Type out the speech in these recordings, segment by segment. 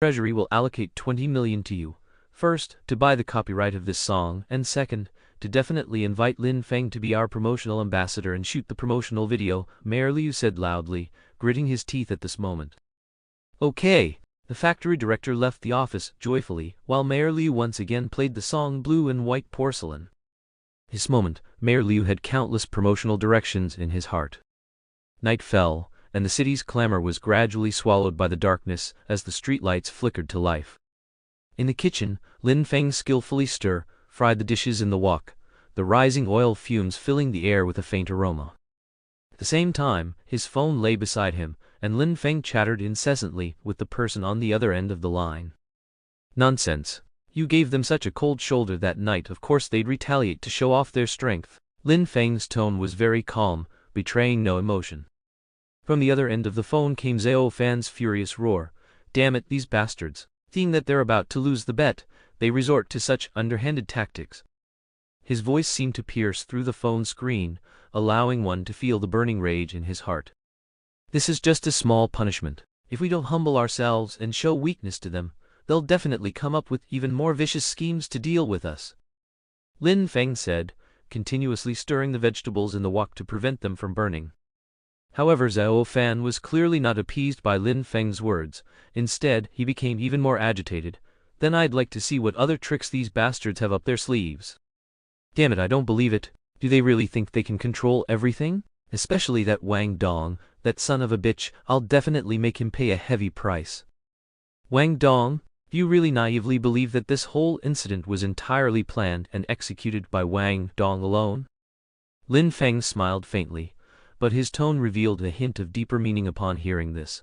Treasury will allocate 20 million to you. First, to buy the copyright of this song, and second, to definitely invite Lin Feng to be our promotional ambassador and shoot the promotional video, Mayor Liu said loudly, gritting his teeth at this moment. Okay. The factory director left the office joyfully, while Mayor Liu once again played the song Blue and White Porcelain. This moment, Mayor Liu had countless promotional directions in his heart. Night fell, and the city's clamor was gradually swallowed by the darkness as the streetlights flickered to life. In the kitchen, Lin Feng skillfully fried the dishes in the wok, the rising oil fumes filling the air with a faint aroma. At the same time, his phone lay beside him, and Lin Feng chattered incessantly with the person on the other end of the line. Nonsense. You gave them such a cold shoulder that night, of course they'd retaliate to show off their strength. Lin Feng's tone was very calm, betraying no emotion. From the other end of the phone came Xiao Fan's furious roar. Damn it, these bastards. Seeing that they're about to lose the bet, they resort to such underhanded tactics. His voice seemed to pierce through the phone screen, allowing one to feel the burning rage in his heart. This is just a small punishment. If we don't humble ourselves and show weakness to them, they'll definitely come up with even more vicious schemes to deal with us. Lin Feng said, continuously stirring the vegetables in the wok to prevent them from burning. However, Xiao Fan was clearly not appeased by Lin Feng's words. Instead, he became even more agitated. Then I'd like to see what other tricks these bastards have up their sleeves. Damn it, I don't believe it. Do they really think they can control everything? Especially that Wang Dong, that son of a bitch. I'll definitely make him pay a heavy price. Wang Dong? Do you really naively believe that this whole incident was entirely planned and executed by Wang Dong alone? Lin Feng smiled faintly, but his tone revealed a hint of deeper meaning upon hearing this.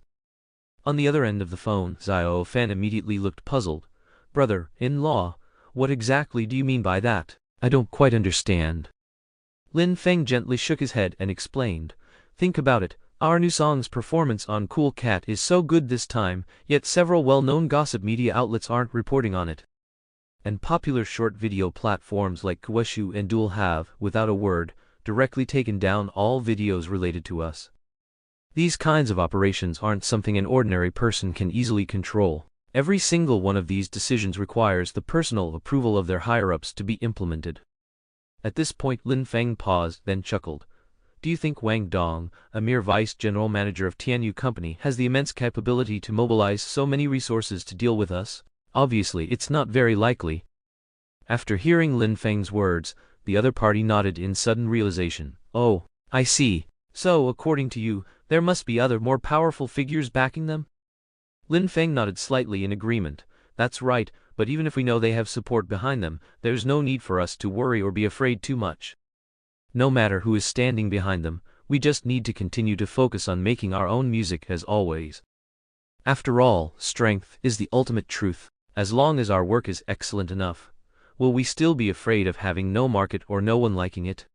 On the other end of the phone, Xiao Fan immediately looked puzzled. Brother-in-law, what exactly do you mean by that? I don't quite understand. Lin Feng gently shook his head and explained. Think about it. Our new song's performance on Cool Cat is so good this time, yet several well-known gossip media outlets aren't reporting on it. And popular short video platforms like Kuweshu and Duel have, without a word, directly taken down all videos related to us. These kinds of operations aren't something an ordinary person can easily control. Every single one of these decisions requires the personal approval of their higher-ups to be implemented. At this point Lin Feng paused, then chuckled. Do you think Wang Dong, a mere vice general manager of Tianyu Company, has the immense capability to mobilize so many resources to deal with us? Obviously, it's not very likely. After hearing Lin Feng's words, the other party nodded in sudden realization. Oh, I see. So, according to you, there must be other more powerful figures backing them? Lin Feng nodded slightly in agreement. That's right, but even if we know they have support behind them, there's no need for us to worry or be afraid too much. No matter who is standing behind them, we just need to continue to focus on making our own music as always. After all, strength is the ultimate truth. As long as our work is excellent enough, will we still be afraid of having no market or no one liking it?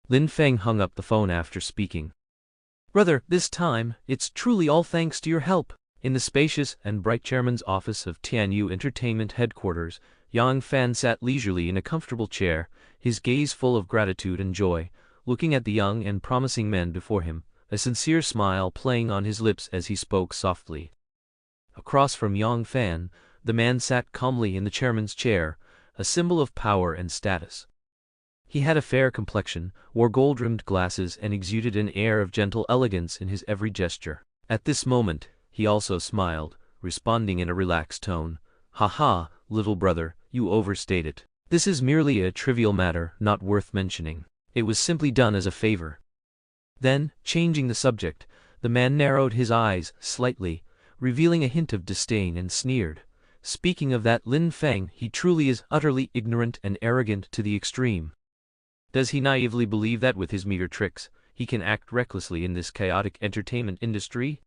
Lin Feng hung up the phone after speaking. Brother, this time, it's truly all thanks to your help. In the spacious and bright chairman's office of Tianyu Entertainment headquarters, Yang Fan sat leisurely in a comfortable chair, his gaze full of gratitude and joy, looking at the young and promising men before him, a sincere smile playing on his lips as he spoke softly. Across from Yang Fan, the man sat calmly in the chairman's chair, a symbol of power and status. He had a fair complexion, wore gold-rimmed glasses and exuded an air of gentle elegance in his every gesture. At this moment, he also smiled, responding in a relaxed tone. Ha, little brother, you overstate it. This is merely a trivial matter, not worth mentioning. It was simply done as a favor. Then, changing the subject, the man narrowed his eyes slightly, revealing a hint of disdain, and sneered. Speaking of that Lin Feng, he truly is utterly ignorant and arrogant to the extreme. Does he naively believe that with his meager tricks, he can act recklessly in this chaotic entertainment industry?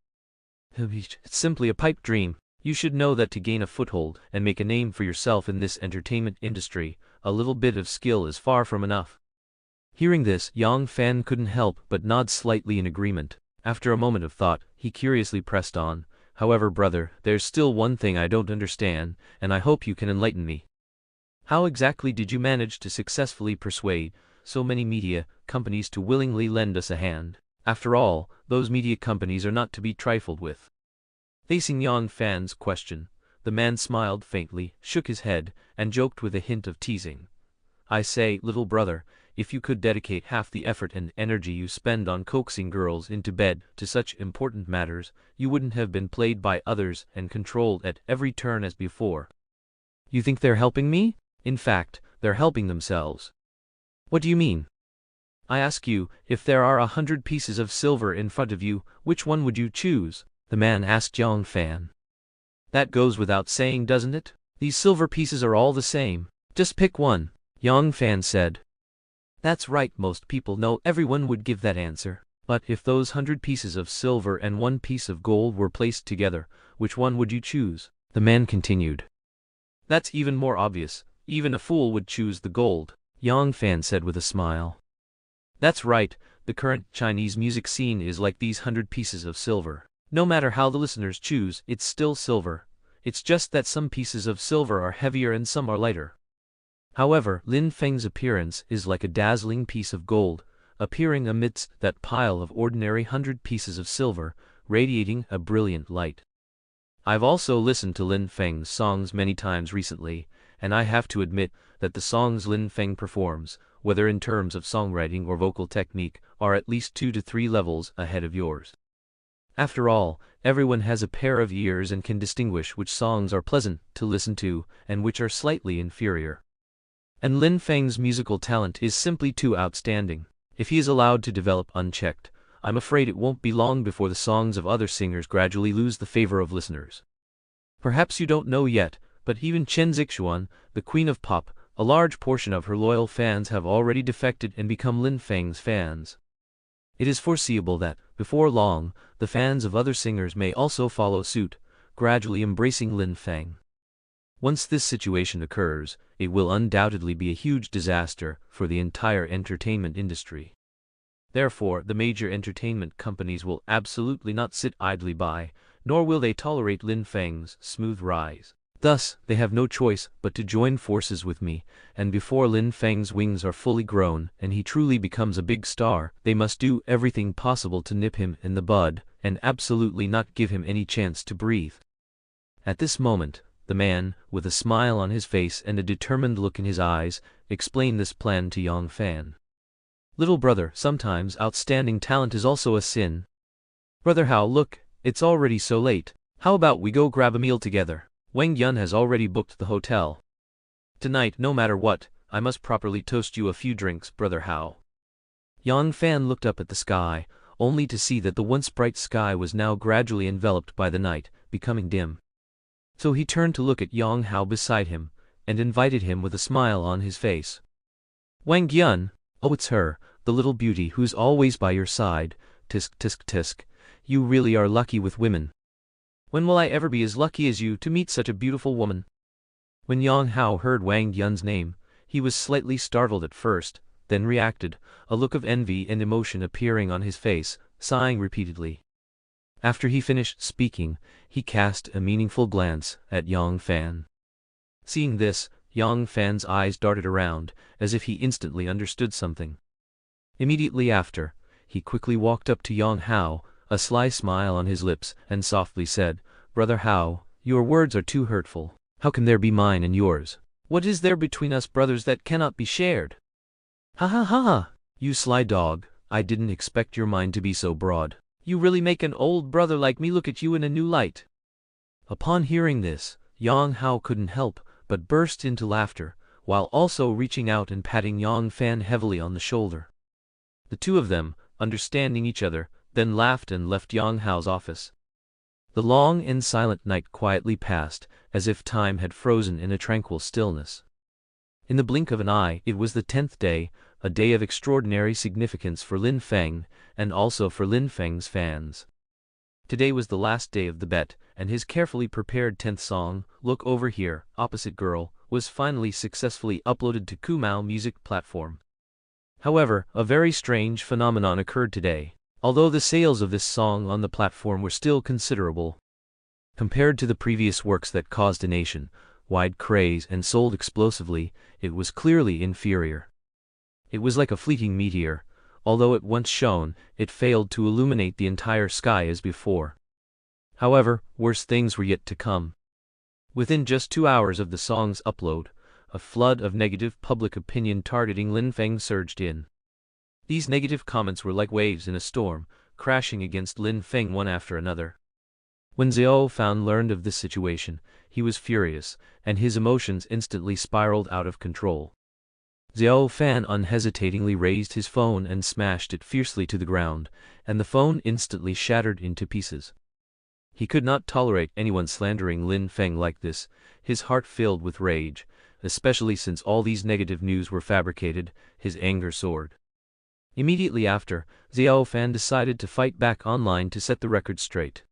It's simply a pipe dream. You should know that to gain a foothold and make a name for yourself in this entertainment industry, a little bit of skill is far from enough. Hearing this, Yang Fan couldn't help but nod slightly in agreement. After a moment of thought, he curiously pressed on. However, brother, there's still one thing I don't understand, and I hope you can enlighten me. How exactly did you manage to successfully persuade so many media companies to willingly lend us a hand? After all, those media companies are not to be trifled with. Facing Yang Fan's question, The man smiled faintly, shook his head, and joked with a hint of teasing. I say, little brother, if you could dedicate half the effort and energy you spend on coaxing girls into bed to such important matters, you wouldn't have been played by others and controlled at every turn as before. You think they're helping me? In fact, they're helping themselves. What do you mean? I ask you, if there are 100 pieces of silver in front of you, which one would you choose? The man asked Yang Fan. That goes without saying, doesn't it? These silver pieces are all the same. Just pick one, Yang Fan said. That's right, most people know everyone would give that answer. But if those 100 pieces of silver and one piece of gold were placed together, which one would you choose? The man continued. That's even more obvious. Even a fool would choose the gold, Yang Fan said with a smile. That's right, the current Chinese music scene is like these 100 pieces of silver. No matter how the listeners choose, it's still silver. It's just that some pieces of silver are heavier and some are lighter. However, Lin Feng's appearance is like a dazzling piece of gold, appearing amidst that pile of ordinary 100 pieces of silver, radiating a brilliant light. I've also listened to Lin Feng's songs many times recently, and I have to admit that the songs Lin Feng performs, whether in terms of songwriting or vocal technique, are at least 2 to 3 levels ahead of yours. After all, everyone has a pair of ears and can distinguish which songs are pleasant to listen to and which are slightly inferior. And Lin Feng's musical talent is simply too outstanding. If he is allowed to develop unchecked, I'm afraid it won't be long before the songs of other singers gradually lose the favor of listeners. Perhaps you don't know yet, but even Chen Zixuan, the queen of pop, a large portion of her loyal fans have already defected and become Lin Feng's fans. It is foreseeable that, before long, the fans of other singers may also follow suit, gradually embracing Lin Feng. Once this situation occurs, it will undoubtedly be a huge disaster for the entire entertainment industry. Therefore, the major entertainment companies will absolutely not sit idly by, nor will they tolerate Lin Feng's smooth rise. Thus, they have no choice but to join forces with me, and before Lin Feng's wings are fully grown and he truly becomes a big star, they must do everything possible to nip him in the bud, and absolutely not give him any chance to breathe. At this moment, the man, with a smile on his face and a determined look in his eyes, explained this plan to Yang Fan. Little brother, sometimes outstanding talent is also a sin. Brother Hao, look, it's already so late. How about we go grab a meal together? Wang Yun has already booked the hotel. Tonight, no matter what, I must properly toast you a few drinks, Brother Hao. Yang Fan looked up at the sky, only to see that the once bright sky was now gradually enveloped by the night, becoming dim. So he turned to look at Yang Hao beside him, and invited him with a smile on his face. Wang Yun, oh it's her, the little beauty who's always by your side, tisk tisk tisk, you really are lucky with women. When will I ever be as lucky as you to meet such a beautiful woman? When Yang Hao heard Wang Yun's name, he was slightly startled at first, then reacted, a look of envy and emotion appearing on his face, sighing repeatedly. After he finished speaking, he cast a meaningful glance at Yang Fan. Seeing this, Yang Fan's eyes darted around, as if he instantly understood something. Immediately after, he quickly walked up to Yang Hao, a sly smile on his lips, and softly said, Brother Hao, your words are too hurtful. How can there be mine and yours? What is there between us brothers that cannot be shared? Ha ha ha ha! You sly dog, I didn't expect your mind to be so broad. You really make an old brother like me look at you in a new light. Upon hearing this, Yang Hao couldn't help but burst into laughter, while also reaching out and patting Yang Fan heavily on the shoulder. The two of them, understanding each other, then laughed and left Yang Hao's office. The long and silent night quietly passed, as if time had frozen in a tranquil stillness. In the blink of an eye, it was the 10th day, a day of extraordinary significance for Lin Feng, and also for Lin Feng's fans. Today was the last day of the bet, and his carefully prepared 10th song, Look Over Here, Opposite Girl, was finally successfully uploaded to Kumao music platform. However, a very strange phenomenon occurred today. Although the sales of this song on the platform were still considerable, compared to the previous works that caused a nation-wide craze and sold explosively, it was clearly inferior. It was like a fleeting meteor. Although it once shone, it failed to illuminate the entire sky as before. However, worse things were yet to come. Within just 2 hours of the song's upload, a flood of negative public opinion targeting Lin Feng surged in. These negative comments were like waves in a storm, crashing against Lin Feng one after another. When Xiao Fan learned of this situation, he was furious, and his emotions instantly spiraled out of control. Xiao Fan unhesitatingly raised his phone and smashed it fiercely to the ground, and the phone instantly shattered into pieces. He could not tolerate anyone slandering Lin Feng like this, his heart filled with rage, especially since all these negative news were fabricated. His anger soared. Immediately after, Xiao Fan decided to fight back online to set the record straight.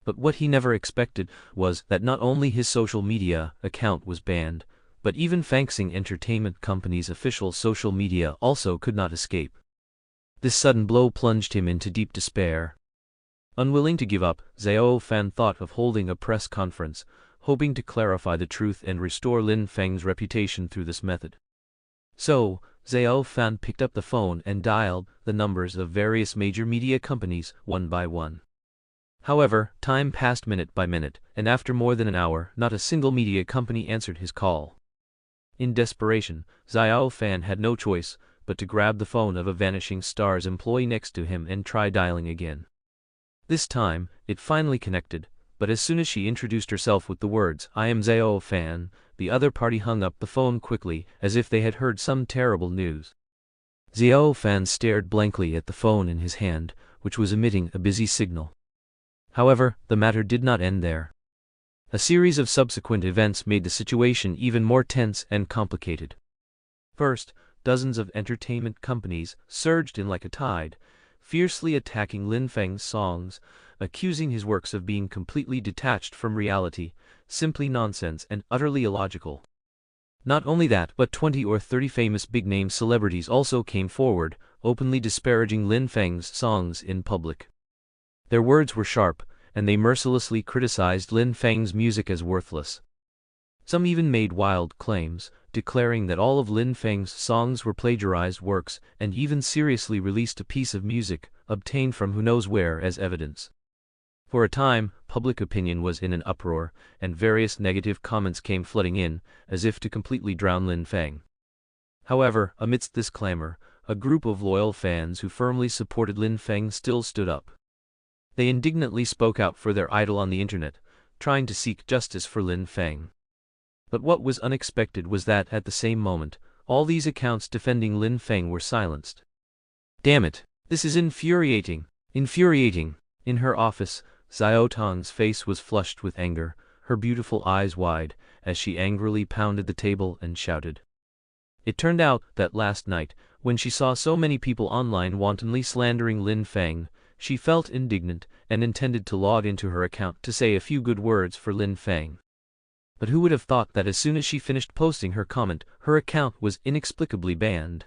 But what he never expected was that not only his social media account was banned, but even Fangxing Entertainment Company's official social media also could not escape. This sudden blow plunged him into deep despair. Unwilling to give up, Xiao Fan thought of holding a press conference, hoping to clarify the truth and restore Lin Feng's reputation through this method. So, Xiao Fan picked up the phone and dialed the numbers of various major media companies one by one. However, time passed minute by minute, and after more than an hour, not a single media company answered his call. In desperation, Xiao Fan had no choice but to grab the phone of a Vanishing Star's employee next to him and try dialing again. This time, it finally connected, but as soon as she introduced herself with the words, "I am Xiao Fan," the other party hung up the phone quickly, as if they had heard some terrible news. Xiao Fan stared blankly at the phone in his hand, which was emitting a busy signal. However, the matter did not end there. A series of subsequent events made the situation even more tense and complicated. First, dozens of entertainment companies surged in like a tide, fiercely attacking Lin Feng's songs, accusing his works of being completely detached from reality, simply nonsense and utterly illogical. Not only that, but 20 or 30 famous big-name celebrities also came forward, openly disparaging Lin Feng's songs in public. Their words were sharp, and they mercilessly criticized Lin Feng's music as worthless. Some even made wild claims, declaring that all of Lin Feng's songs were plagiarized works, and even seriously released a piece of music, obtained from who knows where, as evidence. For a time, public opinion was in an uproar, and various negative comments came flooding in, as if to completely drown Lin Feng. However, amidst this clamor, a group of loyal fans who firmly supported Lin Feng still stood up. They indignantly spoke out for their idol on the internet, trying to seek justice for Lin Feng. But what was unexpected was that, at the same moment, all these accounts defending Lin Feng were silenced. Damn it! This is infuriating! Infuriating! In her office, Xiao Tong's face was flushed with anger, her beautiful eyes wide, as she angrily pounded the table and shouted. It turned out that last night, when she saw so many people online wantonly slandering Lin Feng, she felt indignant and intended to log into her account to say a few good words for Lin Feng. But who would have thought that as soon as she finished posting her comment, her account was inexplicably banned?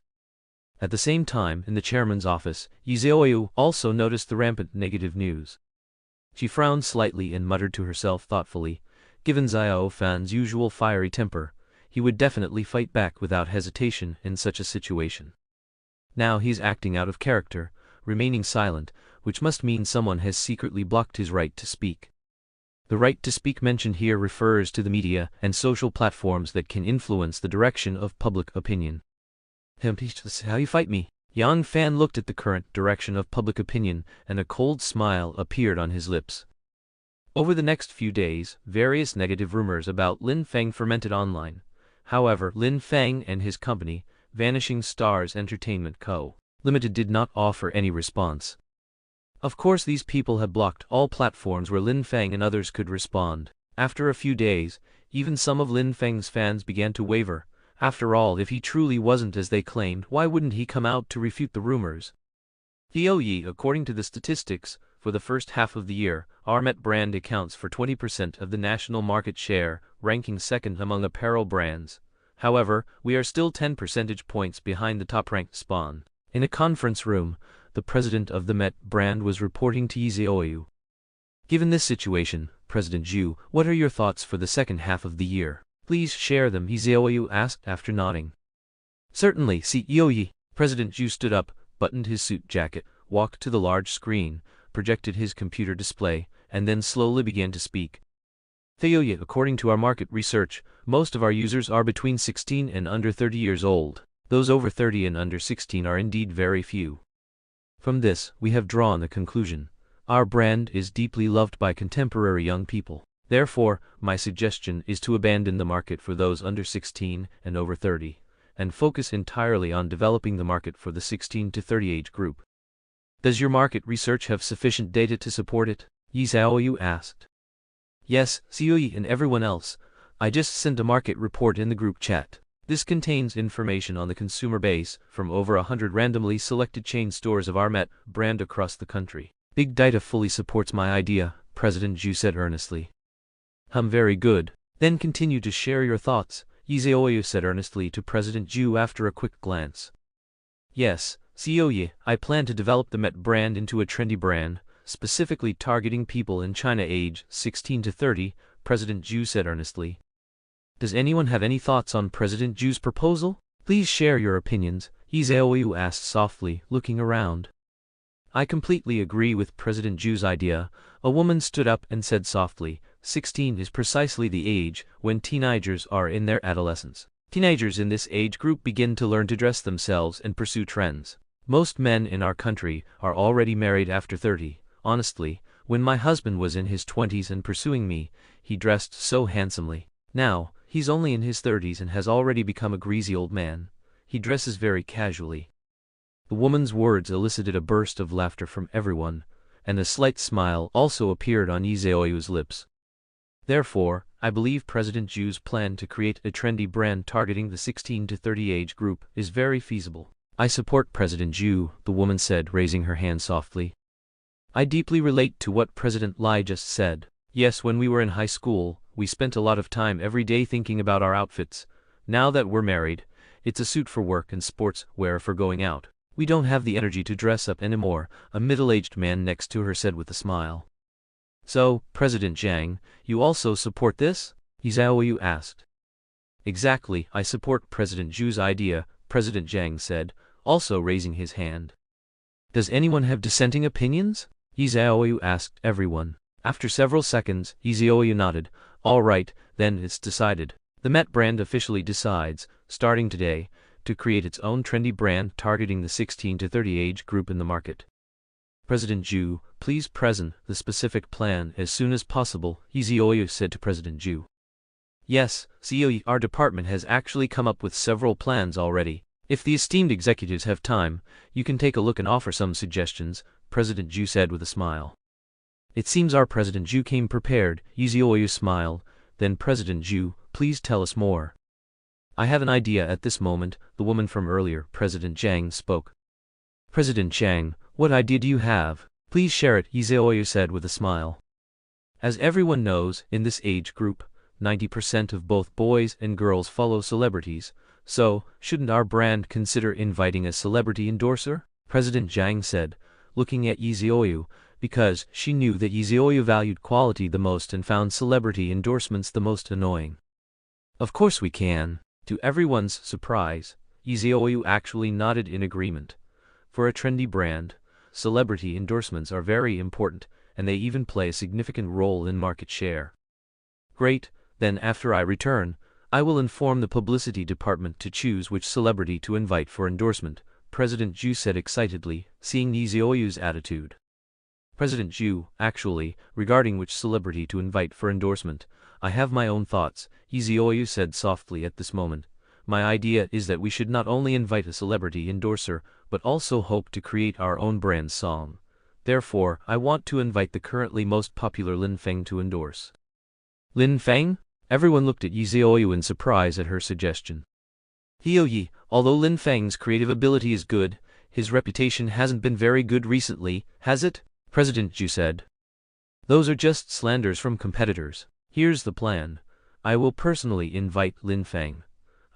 At the same time, in the chairman's office, Ye Xiaoyu also noticed the rampant negative news. She frowned slightly and muttered to herself thoughtfully, given Xiao Fan's usual fiery temper, he would definitely fight back without hesitation in such a situation. Now he's acting out of character, remaining silent, which must mean someone has secretly blocked his right to speak. The right to speak mentioned here refers to the media and social platforms that can influence the direction of public opinion. That's how you fight me. Yang Fan looked at the current direction of public opinion, and a cold smile appeared on his lips. Over the next few days, various negative rumors about Lin Feng fermented online. However, Lin Feng and his company, Vanishing Stars Entertainment Co., Limited, did not offer any response. Of course, these people had blocked all platforms where Lin Feng and others could respond. After a few days, even some of Lin Feng's fans began to waver. After all, if he truly wasn't as they claimed, why wouldn't he come out to refute the rumors? According to the statistics, for the first half of the year, our Met brand accounts for 20% of the national market share, ranking second among apparel brands. However, we are still 10 percentage points behind the top-ranked Spawn. In a conference room, the president of the Met brand was reporting to Ye Xiaoyu. Given this situation, President Zhu, what are your thoughts for the second half of the year? Please share them, Ye Xiaoyu asked after nodding. Certainly, CEO. President Zhu stood up, buttoned his suit jacket, walked to the large screen, projected his computer display, and then slowly began to speak. Xiaoyu, according to our market research, most of our users are between 16 and under 30 years old. Those over 30 and under 16 are indeed very few. From this, we have drawn the conclusion. Our brand is deeply loved by contemporary young people. Therefore, my suggestion is to abandon the market for those under 16 and over 30, and focus entirely on developing the market for the 16 to 30 age group. Does your market research have sufficient data to support it? Ye Xiaoyu asked. Yes, Xiaoyu and everyone else. I just sent a market report in the group chat. This contains information on the consumer base from over 100 randomly selected chain stores of our Met brand across the country. Big data fully supports my idea, President Zhu said earnestly. Very good. Then continue to share your thoughts, Ye Xiaoyu said earnestly to President Zhu after a quick glance. Yes, Xiaoyu, I plan to develop the Met brand into a trendy brand, specifically targeting people in China age 16 to 30, President Zhu said earnestly. Does anyone have any thoughts on President Zhu's proposal? Please share your opinions, Ye Xiaoyu asked softly, looking around. I completely agree with President Zhu's idea, a woman stood up and said softly. 16 is precisely the age when teenagers are in their adolescence. Teenagers in this age group begin to learn to dress themselves and pursue trends. Most men in our country are already married after 30. Honestly, when my husband was in his 20s and pursuing me, he dressed so handsomely. Now, he's only in his 30s and has already become a greasy old man. He dresses very casually. The woman's words elicited a burst of laughter from everyone, and a slight smile also appeared on Ye Xiaoyu's lips. Therefore, I believe President Zhu's plan to create a trendy brand targeting the 16 to 30 age group is very feasible. I support President Zhu, the woman said, raising her hand softly. I deeply relate to what President Lai just said. Yes, when we were in high school, we spent a lot of time every day thinking about our outfits. Now that we're married, it's a suit for work and sports wear for going out. We don't have the energy to dress up anymore, a middle-aged man next to her said with a smile. So, President Zhang, you also support this? Ye Xiaoyu asked. Exactly, I support President Zhu's idea, President Zhang said, also raising his hand. Does anyone have dissenting opinions? Ye Xiaoyu asked everyone. After several seconds, Ye Xiaoyu nodded. All right, then it's decided. The Met brand officially decides, starting today, to create its own trendy brand targeting the 16 to 30 age group in the market. President Zhu, please present the specific plan as soon as possible, Ye Xiaoyu said to President Zhu. Yes, Xiaoyu, our department has actually come up with several plans already. If the esteemed executives have time, you can take a look and offer some suggestions, President Zhu said with a smile. It seems our President Zhu came prepared, Ye Xiaoyu smiled. Then President Zhu, please tell us more. I have an idea at this moment, the woman from earlier, President Zhang, spoke. President Zhang, what idea do you have? Please share it, Ye Xiaoyu said with a smile. As everyone knows, in this age group, 90% of both boys and girls follow celebrities, so, shouldn't our brand consider inviting a celebrity endorser? President Zhang said, looking at Ye Xiaoyu, because she knew that Ye Xiaoyu valued quality the most and found celebrity endorsements the most annoying. Of course we can. To everyone's surprise, Ye Xiaoyu actually nodded in agreement. For a trendy brand, celebrity endorsements are very important, and they even play a significant role in market share. Great, then after I return, I will inform the publicity department to choose which celebrity to invite for endorsement, President Zhu said excitedly, seeing Ye Xiaoyu's attitude. President Zhu, actually, regarding which celebrity to invite for endorsement, I have my own thoughts, Ye Xiaoyu said softly at this moment. My idea is that we should not only invite a celebrity endorser, but also hope to create our own brand song. Therefore, I want to invite the currently most popular Lin Feng to endorse. Lin Feng? Everyone looked at Ye Xiaoyu in surprise at her suggestion. Xiaoyu, although Lin Feng's creative ability is good, his reputation hasn't been very good recently, has it? President Zhu said. Those are just slanders from competitors. Here's the plan. I will personally invite Lin Feng.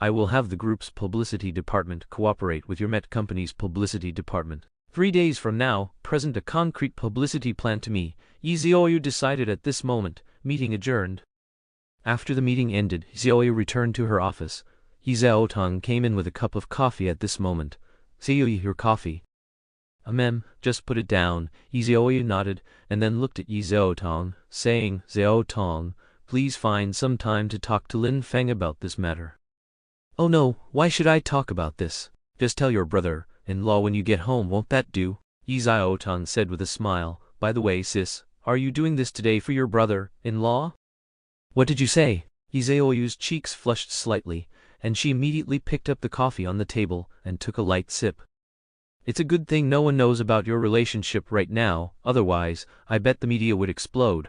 I will have the group's publicity department cooperate with your Met company's publicity department. 3 days from now, present a concrete publicity plan to me, Ye Xiaoyu decided at this moment, meeting adjourned. After the meeting ended, Xiaoyu returned to her office. Ye Xiaotong came in with a cup of coffee at this moment. Xiaoyu, your coffee. Just put it down, Ye Xiaoyu nodded, and then looked at Ye Xiaotong, saying, Xiaotong, Please find some time to talk to Lin Feng about this matter. Oh no, why should I talk about this? Just tell your brother-in-law when you get home, won't that do? Ye Xiaoyu said with a smile. By the way, sis, are you doing this today for your brother-in-law? What did you say? Ye Xiaoyu's cheeks flushed slightly, and she immediately picked up the coffee on the table and took a light sip. It's a good thing no one knows about your relationship right now, otherwise, I bet the media would explode.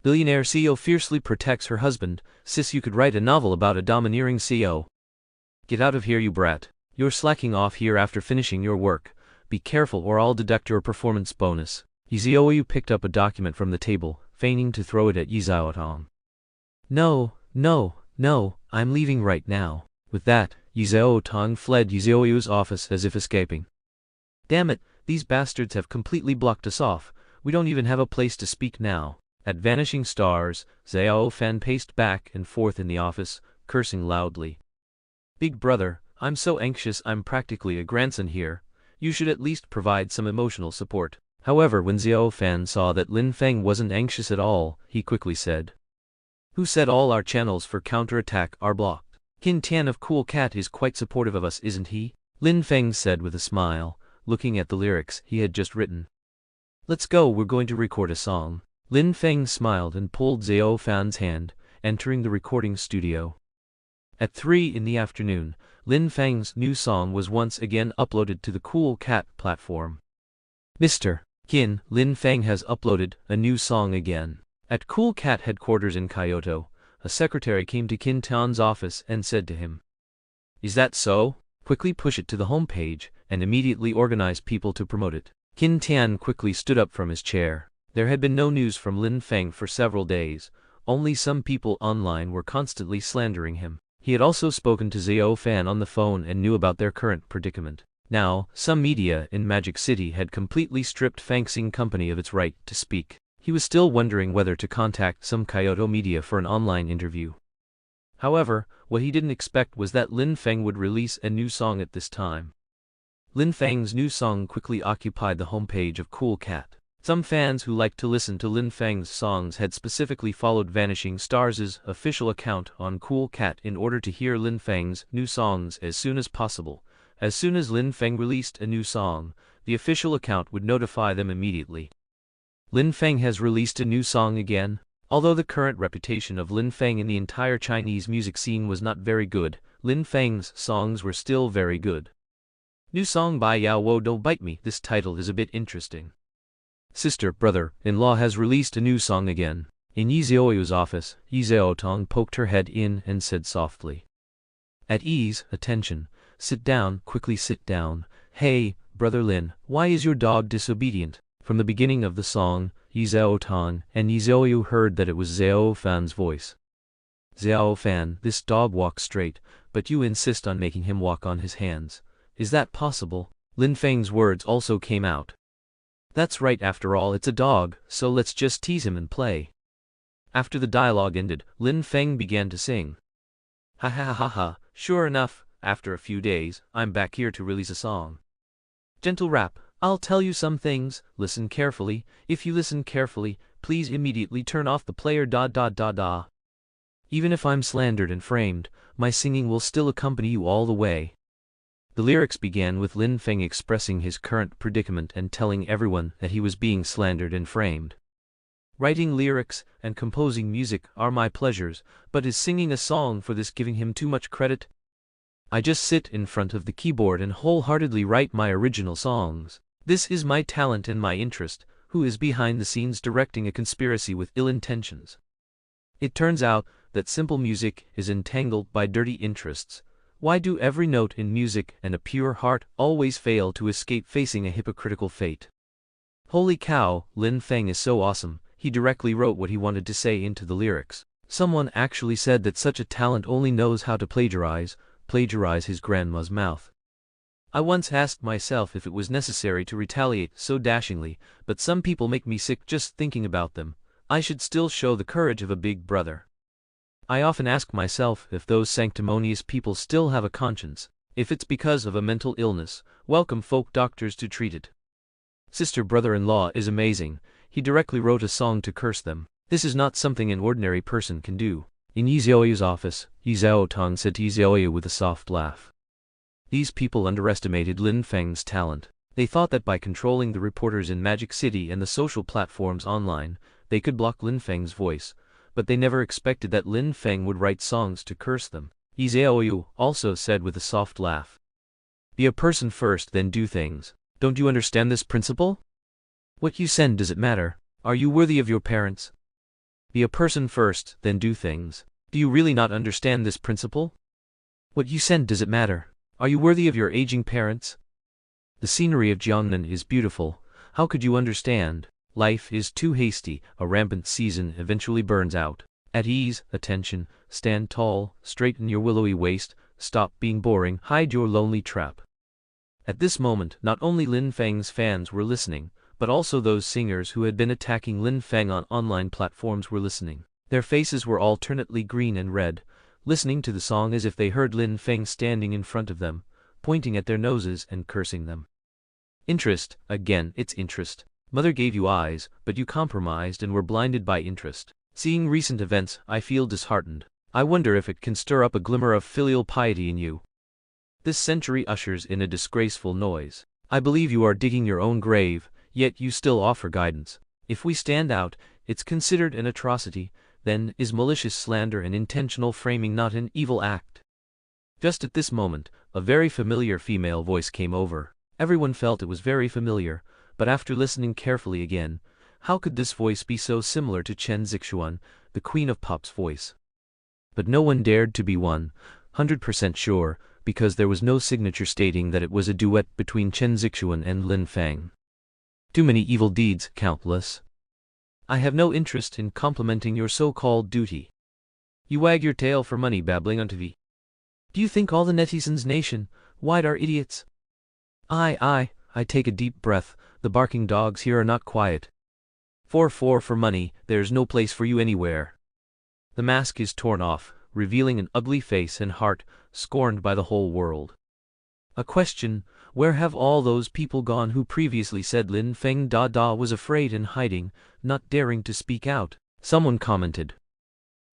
Billionaire CEO fiercely protects her husband. Sis, you could write a novel about a domineering CEO. Get out of here, you brat. You're slacking off here after finishing your work. Be careful or I'll deduct your performance bonus. Ye Xiaoyu picked up a document from the table, feigning to throw it at Ye Xiaoyu. No, no, no, I'm leaving right now. With that, Ye Xiaoyu fled Ye Xiaoyu's office as if escaping. Damn it, these bastards have completely blocked us off. We don't even have a place to speak now. At vanishing stars, Xiao Fan paced back and forth in the office, cursing loudly. Big brother, I'm so anxious I'm practically a grandson here. You should at least provide some emotional support. However, when Xiao Fan saw that Lin Feng wasn't anxious at all, he quickly said. Who said all our channels for counterattack are blocked? Qin Tian of Cool Cat is quite supportive of us, isn't he? Lin Feng said with a smile, looking at the lyrics he had just written. Let's go, we're going to record a song. Lin Feng smiled and pulled Xiao Fan's hand, entering the recording studio. At 3 in the afternoon, Lin Feng's new song was once again uploaded to the Cool Cat platform. Mr. Qin, Lin Feng has uploaded a new song again. At Cool Cat headquarters in Kyoto, a secretary came to Qin Tian's office and said to him, Is that so? Quickly push it to the homepage, and immediately organize people to promote it. Qin Tian quickly stood up from his chair. There had been no news from Lin Feng for several days. Only some people online were constantly slandering him. He had also spoken to Xiao Fan on the phone and knew about their current predicament. Now, some media in Magic City had completely stripped Fangxing Company of its right to speak. He was still wondering whether to contact some Kyoto media for an online interview. However, what he didn't expect was that Lin Feng would release a new song at this time. Lin Feng's new song quickly occupied the homepage of Cool Cat. Some fans who liked to listen to Lin Feng's songs had specifically followed Vanishing Stars' official account on Cool Cat in order to hear Lin Feng's new songs as soon as possible. As soon as Lin Feng released a new song, the official account would notify them immediately. Lin Feng has released a new song again. Although the current reputation of Lin Feng in the entire Chinese music scene was not very good, Lin Feng's songs were still very good. New song by Yao Wo Don't Bite Me. This title is a bit interesting. Sister, brother-in-law has released a new song again. In Ye Xiaoyu's office, Ye Xiaoyu poked her head in and said softly. At ease, attention, sit down, quickly sit down. Hey, brother Lin, why is your dog disobedient? From the beginning of the song, Ye Xiaoyu and Ye Xiaoyu heard that it was Xiao Fan's voice. Xiao Fan, this dog walks straight, but you insist on making him walk on his hands. Is that possible? Lin Feng's words also came out. That's right, after all it's a dog, so let's just tease him and play. After the dialogue ended, Lin Feng began to sing. Ha ha ha ha, sure enough, after a few days, I'm back here to release a song. Gentle rap, I'll tell you some things, listen carefully. If you listen carefully, please immediately turn off the player. Even if I'm slandered and framed, my singing will still accompany you all the way. The lyrics began with Lin Feng expressing his current predicament and telling everyone that he was being slandered and framed. Writing lyrics and composing music are my pleasures, but is singing a song for this giving him too much credit? I just sit in front of the keyboard and wholeheartedly write my original songs. This is my talent and my interest. Who is behind the scenes directing a conspiracy with ill intentions? It turns out that simple music is entangled by dirty interests. Why do every note in music and a pure heart always fail to escape facing a hypocritical fate? Holy cow, Lin Feng is so awesome, he directly wrote what he wanted to say into the lyrics. Someone actually said that such a talent only knows how to plagiarize his grandma's mouth. I once asked myself if it was necessary to retaliate so dashingly, but some people make me sick just thinking about them. I should still show the courage of a big brother. I often ask myself if those sanctimonious people still have a conscience. If it's because of a mental illness, welcome folk doctors to treat it. Sister brother-in-law is amazing. He directly wrote a song to curse them. This is not something an ordinary person can do. In Ye Xiaoyu's office, Ye Xiaotong said to Ye Xiaoyu with a soft laugh. These people underestimated Lin Feng's talent. They thought that by controlling the reporters in Magic City and the social platforms online, they could block Lin Feng's voice, but they never expected that Lin Feng would write songs to curse them. Ye Xiaoyu also said with a soft laugh. Be a person first, then do things. Don't you understand this principle? What you send, does it matter? Are you worthy of your parents? Be a person first, then do things. Do you really not understand this principle? What you send, does it matter? Are you worthy of your aging parents? The scenery of Jiangnan is beautiful. How could you understand? Life is too hasty. A rampant season eventually burns out. At ease, attention, stand tall, straighten your willowy waist, stop being boring, hide your lonely trap. At this moment, not only Lin Feng's fans were listening, but also those singers who had been attacking Lin Feng on online platforms were listening. Their faces were alternately green and red, listening to the song as if they heard Lin Feng standing in front of them, pointing at their noses and cursing them. Interest, again, it's interest. Mother gave you eyes, but you compromised and were blinded by interest. Seeing recent events, I feel disheartened. I wonder if it can stir up a glimmer of filial piety in you. This century ushers in a disgraceful noise. I believe you are digging your own grave, yet you still offer guidance. If we stand out, it's considered an atrocity. Then is malicious slander and intentional framing not an evil act? Just at this moment, a very familiar female voice came over. Everyone felt it was very familiar, but after listening carefully again, how could this voice be so similar to Chen Zixuan, the Queen of Pop's voice? But no one dared to be 100% sure, because there was no signature stating that it was a duet between Chen Zixuan and Lin Feng. Too many evil deeds, countless. I have no interest in complimenting your so-called duty. You wag your tail for money babbling on TV. Do you think all the netizens nation-wide are idiots? I take a deep breath. The barking dogs here are not quiet. For money, there's no place for you anywhere. The mask is torn off, revealing an ugly face and heart, scorned by the whole world. A question, where have all those people gone who previously said Lin Feng was afraid and hiding, not daring to speak out? Someone commented.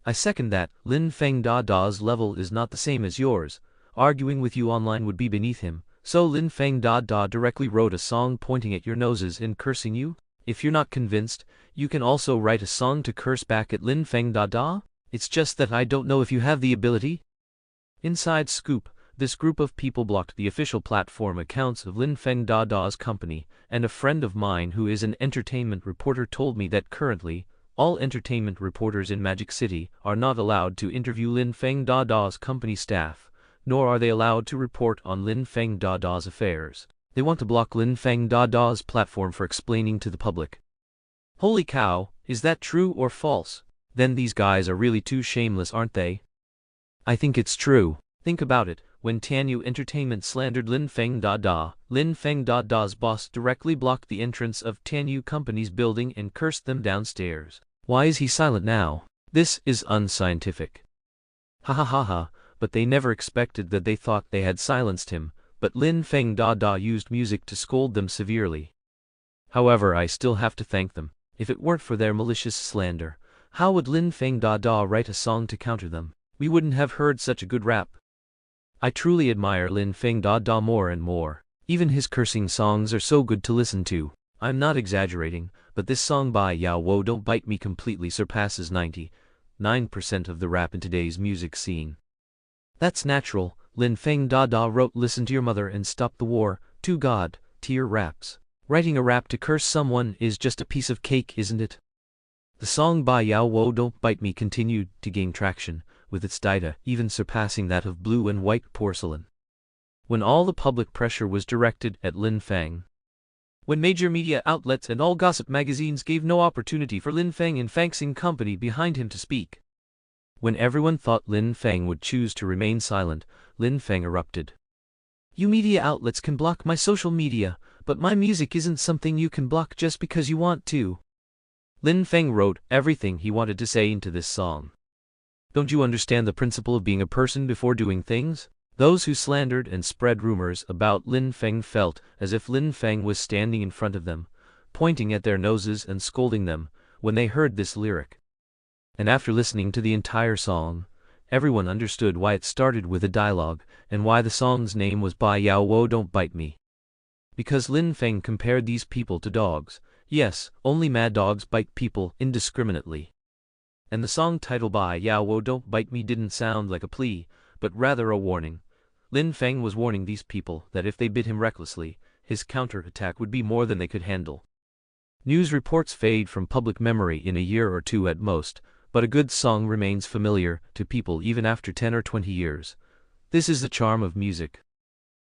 I second that. Lin Feng Da's level is not the same as yours. Arguing with you online would be beneath him. So Lin Feng directly wrote a song pointing at your noses and cursing you? If you're not convinced, you can also write a song to curse back at Lin Feng It's just that I don't know if you have the ability. Inside scoop, this group of people blocked the official platform accounts of Lin Feng Da's company, and a friend of mine who is an entertainment reporter told me that currently, all entertainment reporters in Magic City are not allowed to interview Lin Feng Da's company staff, nor are they allowed to report on Lin Feng Da's affairs. They want to block Lin Feng Da's platform for explaining to the public. Holy cow, is that true or false? Then these guys are really too shameless, aren't they? I think it's true. Think about it. When Tianyu Entertainment slandered Lin Feng Lin Feng Da's boss directly blocked the entrance of Tianyu Company's building and cursed them downstairs. Why is he silent now? This is unscientific. Ha ha ha ha, but they never expected that. They thought they had silenced him, but Lin Feng used music to scold them severely. However, I still have to thank them. If it weren't for their malicious slander, how would Lin Feng write a song to counter them? We wouldn't have heard such a good rap. I truly admire Lin Feng more and more. Even his cursing songs are so good to listen to. I'm not exaggerating, but this song by Yao Wo Don't Bite Me completely surpasses 99% of the rap in today's music scene. That's natural. Lin Feng wrote Listen to Your Mother and Stop the War, to God, tier raps. Writing a rap to curse someone is just a piece of cake, isn't it? The song by Yao Wo Don't Bite Me continued to gain traction, with its data even surpassing that of Blue and White Porcelain. When all the public pressure was directed at Lin Feng. When major media outlets and all gossip magazines gave no opportunity for Lin Feng and Fangxing Company behind him to speak. When everyone thought Lin Feng would choose to remain silent, Lin Feng erupted. You media outlets can block my social media, but my music isn't something you can block just because you want to. Lin Feng wrote everything he wanted to say into this song. Don't you understand the principle of being a person before doing things? Those who slandered and spread rumors about Lin Feng felt as if Lin Feng was standing in front of them, pointing at their noses and scolding them, when they heard this lyric. And after listening to the entire song, everyone understood why it started with a dialogue, and why the song's name was Bai Yao Wo Don't Bite Me. Because Lin Feng compared these people to dogs. Yes, only mad dogs bite people indiscriminately. And the song title Bai Yao Wo Don't Bite Me didn't sound like a plea, but rather a warning. Lin Feng was warning these people that if they bit him recklessly, his counter-attack would be more than they could handle. News reports fade from public memory in a year or two at most, but a good song remains familiar to people even after 10 or 20 years. This is the charm of music.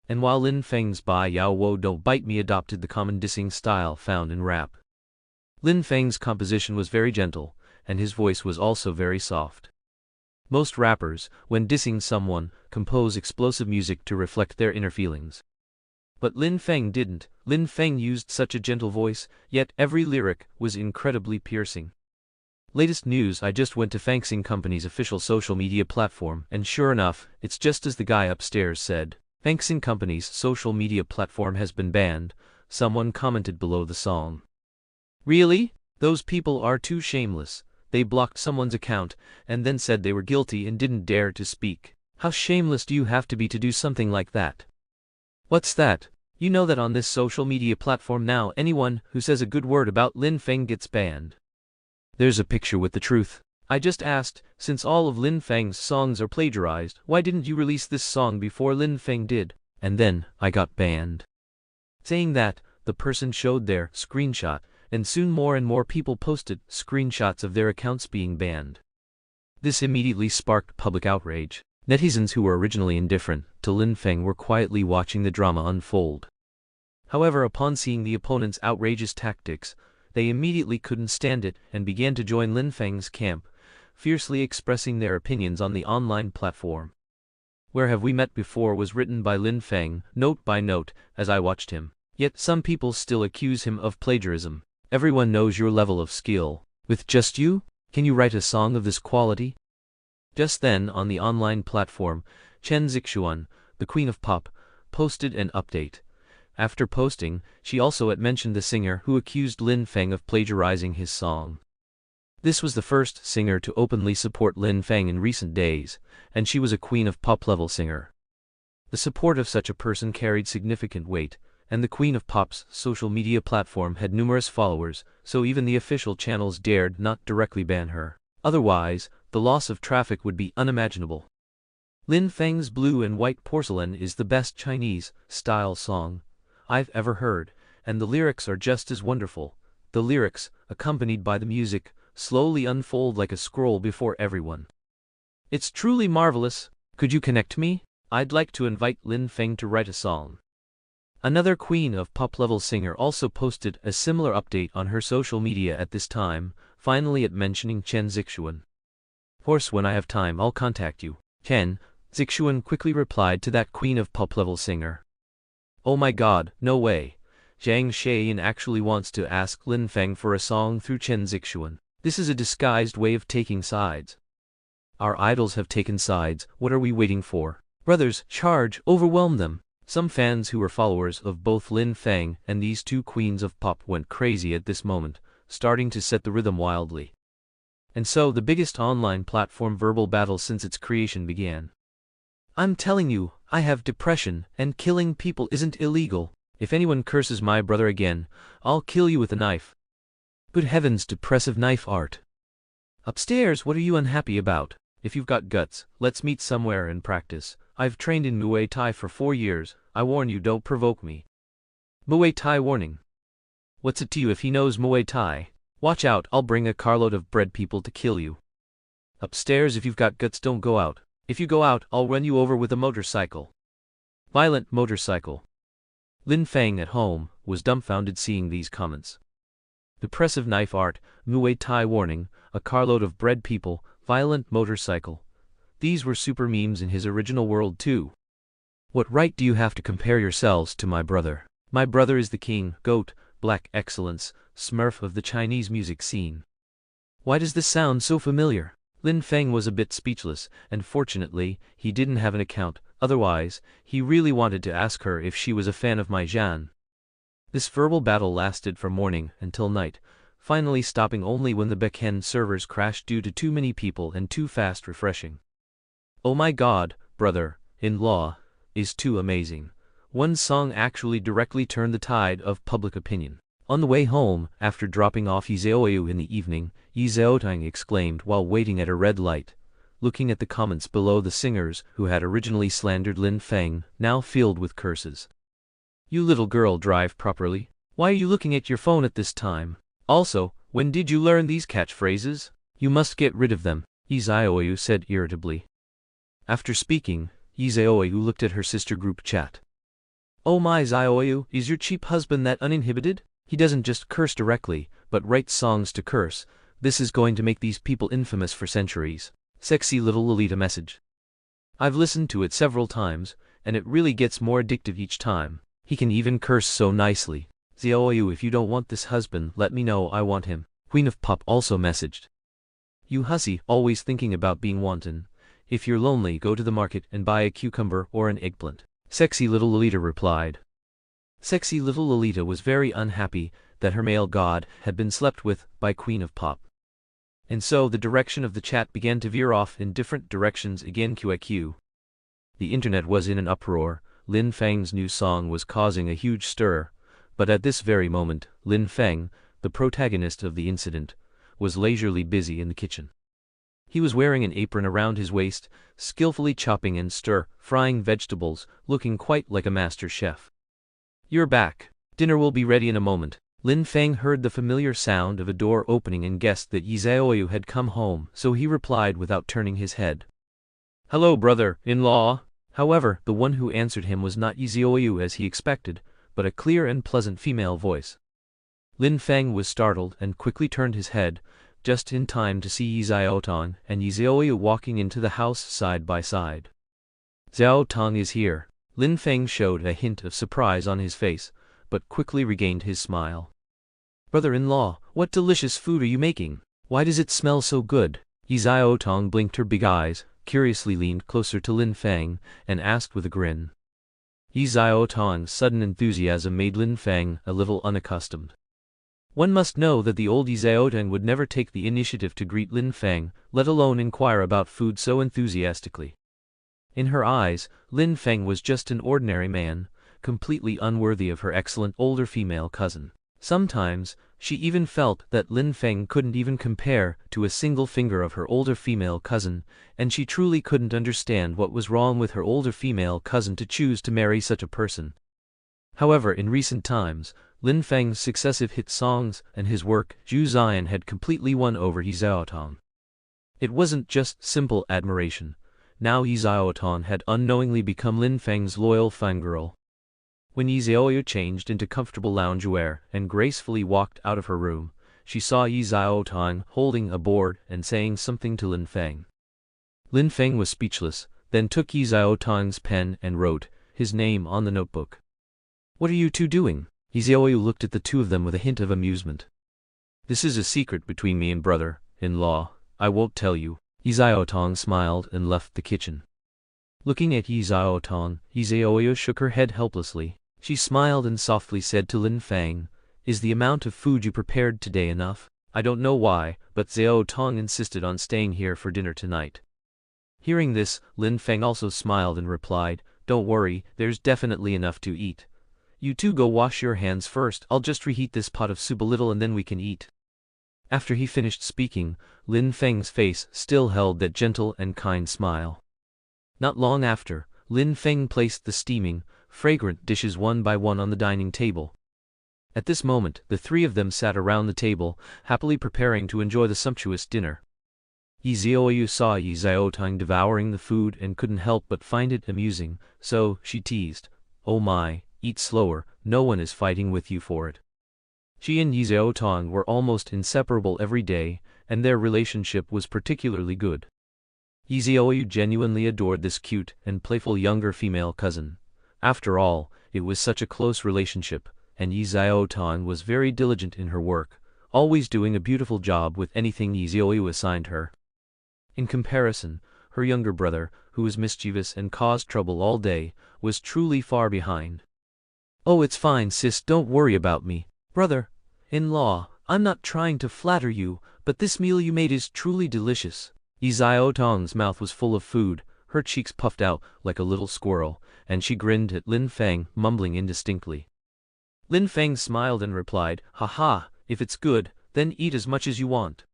And while Lin Feng's Bai Yao Wo Don't Bite Me adopted the common dissing style found in rap, Lin Feng's composition was very gentle, and his voice was also very soft. Most rappers, when dissing someone, compose explosive music to reflect their inner feelings. But Lin Feng didn't. Lin Feng used such a gentle voice, yet every lyric was incredibly piercing. Latest news: I just went to Fangxing Company's official social media platform, and sure enough, it's just as the guy upstairs said. Fangxing Company's social media platform has been banned, someone commented below the song. Really? Those people are too shameless. They blocked someone's account, and then said they were guilty and didn't dare to speak. How shameless do you have to be to do something like that? What's that? You know that on this social media platform now anyone who says a good word about Lin Feng gets banned. There's a picture with the truth. I just asked, since all of Lin Feng's songs are plagiarized, why didn't you release this song before Lin Feng did? And then, I got banned. Saying that, the person showed their screenshot, and soon more and more people posted screenshots of their accounts being banned. This immediately sparked public outrage. Netizens who were originally indifferent to Lin Feng were quietly watching the drama unfold. However, upon seeing the opponent's outrageous tactics, they immediately couldn't stand it and began to join Lin Feng's camp, fiercely expressing their opinions on the online platform. Where Have We Met Before was written by Lin Feng, note by note, as I watched him. Yet some people still accuse him of plagiarism. Everyone knows your level of skill. With just you, can you write a song of this quality? Just then, on the online platform, Chen Zixuan, the queen of pop, posted an update. After posting, she also had mentioned the singer who accused Lin Feng of plagiarizing his song. This was the first singer to openly support Lin Feng in recent days, and she was a queen of pop-level singer. The support of such a person carried significant weight, and the queen of pop's social media platform had numerous followers, so even the official channels dared not directly ban her. Otherwise, the loss of traffic would be unimaginable. Lin Feng's Blue and White Porcelain is the best Chinese-style song I've ever heard, and the lyrics are just as wonderful. The lyrics, accompanied by the music, slowly unfold like a scroll before everyone. It's truly marvelous. Could you connect me? I'd like to invite Lin Feng to write a song. Another queen of pop-level singer also posted a similar update on her social media at this time, finally at mentioning Chen Zixuan. Of course, when I have time I'll contact you. Chen Zixuan quickly replied to that queen of pop-level singer. Oh my god, no way. Zhang Xiaoyu actually wants to ask Lin Feng for a song through Chen Zixuan. This is a disguised way of taking sides. Our idols have taken sides, what are we waiting for? Brothers, charge, overwhelm them. Some fans who were followers of both Lin Feng and these two queens of pop went crazy at this moment, starting to set the rhythm wildly. And so the biggest online platform verbal battle since its creation began. I'm telling you, I have depression, and killing people isn't illegal. If anyone curses my brother again, I'll kill you with a knife. Good heavens, depressive knife art. Upstairs, what are you unhappy about? If you've got guts, let's meet somewhere and practice. I've trained in Muay Thai for 4 years. I warn you, don't provoke me. Muay Thai warning. What's it to you if he knows Muay Thai? Watch out, I'll bring a carload of bread people to kill you. Upstairs, if you've got guts, don't go out. If you go out, I'll run you over with a motorcycle. Violent motorcycle. Lin Feng at home was dumbfounded seeing these comments. Depressive knife art, Muay Thai warning, a carload of bread people, violent motorcycle. These were super memes in his original world too. What right do you have to compare yourselves to my brother? My brother is the king, goat, black excellence, smurf of the Chinese music scene. Why does this sound so familiar? Lin Feng was a bit speechless, and fortunately, he didn't have an account, otherwise, he really wanted to ask her if she was a fan of Mai Zhan. This verbal battle lasted from morning until night, finally stopping only when the backend servers crashed due to too many people and too fast refreshing. Oh my god, brother-in-law, is too amazing. One song actually directly turned the tide of public opinion. On the way home, after dropping off Ye Xiaoyu in the evening, Ye Xiaoyu exclaimed while waiting at a red light, looking at the comments below the singers who had originally slandered Lin Feng, now filled with curses. You little girl, drive properly. Why are you looking at your phone at this time? Also, when did you learn these catchphrases? You must get rid of them, Ye Xiaoyu said irritably. After speaking, Ye Xiaoyu looked at her sister group chat. Oh my Xiaoyu, is your cheap husband that uninhibited? He doesn't just curse directly, but writes songs to curse. This is going to make these people infamous for centuries. Sexy little Lolita message. I've listened to it several times, and it really gets more addictive each time. He can even curse so nicely. Xiaoyu, if you don't want this husband, let me know, I want him. Queen of Pop also messaged. You hussy, always thinking about being wanton. If you're lonely, go to the market and buy a cucumber or an eggplant. Sexy little Lolita replied. Sexy little Lolita was very unhappy that her male god had been slept with by Queen of Pop. And so the direction of the chat began to veer off in different directions again. QIQ. The internet was in an uproar. Lin Feng's new song was causing a huge stir, but at this very moment, Lin Feng, the protagonist of the incident, was leisurely busy in the kitchen. He was wearing an apron around his waist, skillfully chopping and stir-frying vegetables, looking quite like a master chef. You're back. Dinner will be ready in a moment. Lin Feng heard the familiar sound of a door opening and guessed that Ye Xiaoyu had come home, so he replied without turning his head. Hello, brother-in-law. However, the one who answered him was not Ye Xiaoyu as he expected, but a clear and pleasant female voice. Lin Feng was startled and quickly turned his head, just in time to see Ye Xiaotong and Ye Xiaoyu walking into the house side by side. Xiaotong is here. Lin Feng showed a hint of surprise on his face, but quickly regained his smile. Brother-in-law, what delicious food are you making? Why does it smell so good? Ye Xiaotong blinked her big eyes, curiously leaned closer to Lin Feng, and asked with a grin. Ye Xiaotong's sudden enthusiasm made Lin Feng a little unaccustomed. One must know that the old Ye Xiaotong would never take the initiative to greet Lin Feng, let alone inquire about food so enthusiastically. In her eyes, Lin Feng was just an ordinary man, completely unworthy of her excellent older female cousin. Sometimes, she even felt that Lin Feng couldn't even compare to a single finger of her older female cousin, and she truly couldn't understand what was wrong with her older female cousin to choose to marry such a person. However, in recent times, Lin Feng's successive hit songs and his work, Zhu Zian, had completely won over Ye Xiaotong. It wasn't just simple admiration. Now Ye Xiaotong had unknowingly become Lin Feng's loyal fangirl. When Ye Xiaoyu changed into comfortable loungewear and gracefully walked out of her room, she saw Ye Xiaotong holding a board and saying something to Lin Feng. Lin Feng was speechless, then took Ye Xiaotong's pen and wrote his name on the notebook. What are you two doing? Ye Xiaoyu looked at the two of them with a hint of amusement. This is a secret between me and brother-in-law. I won't tell you. Ye Xiaotong smiled and left the kitchen. Looking at Ye Xiaotong, Ye Xiaoyu shook her head helplessly. She smiled and softly said to Lin Feng, "Is the amount of food you prepared today enough? I don't know why, but Xiaotong insisted on staying here for dinner tonight." Hearing this, Lin Feng also smiled and replied, "Don't worry, there's definitely enough to eat. You two go wash your hands first. I'll just reheat this pot of soup a little and then we can eat." After he finished speaking, Lin Feng's face still held that gentle and kind smile. Not long after, Lin Feng placed the steaming, fragrant dishes one by one on the dining table. At this moment, the three of them sat around the table, happily preparing to enjoy the sumptuous dinner. Ye Xiaoyu saw Ye Xiaotong devouring the food and couldn't help but find it amusing, so she teased, "Oh my, eat slower, no one is fighting with you for it." She and Ye Xiaotong were almost inseparable every day, and their relationship was particularly good. Ye Xiaoyu genuinely adored this cute and playful younger female cousin. After all, it was such a close relationship, and Ye Xiaotong was very diligent in her work, always doing a beautiful job with anything Ye Xiaoyu assigned her. In comparison, her younger brother, who was mischievous and caused trouble all day, was truly far behind. "Oh, it's fine, sis, don't worry about me. Brother-in-law, I'm not trying to flatter you, but this meal you made is truly delicious. Ye Xiaoyu's mouth was full of food, her cheeks puffed out like a little squirrel, and she grinned at Lin Feng, mumbling indistinctly. Lin Feng smiled and replied, "Ha ha, if it's good, then eat as much as you want."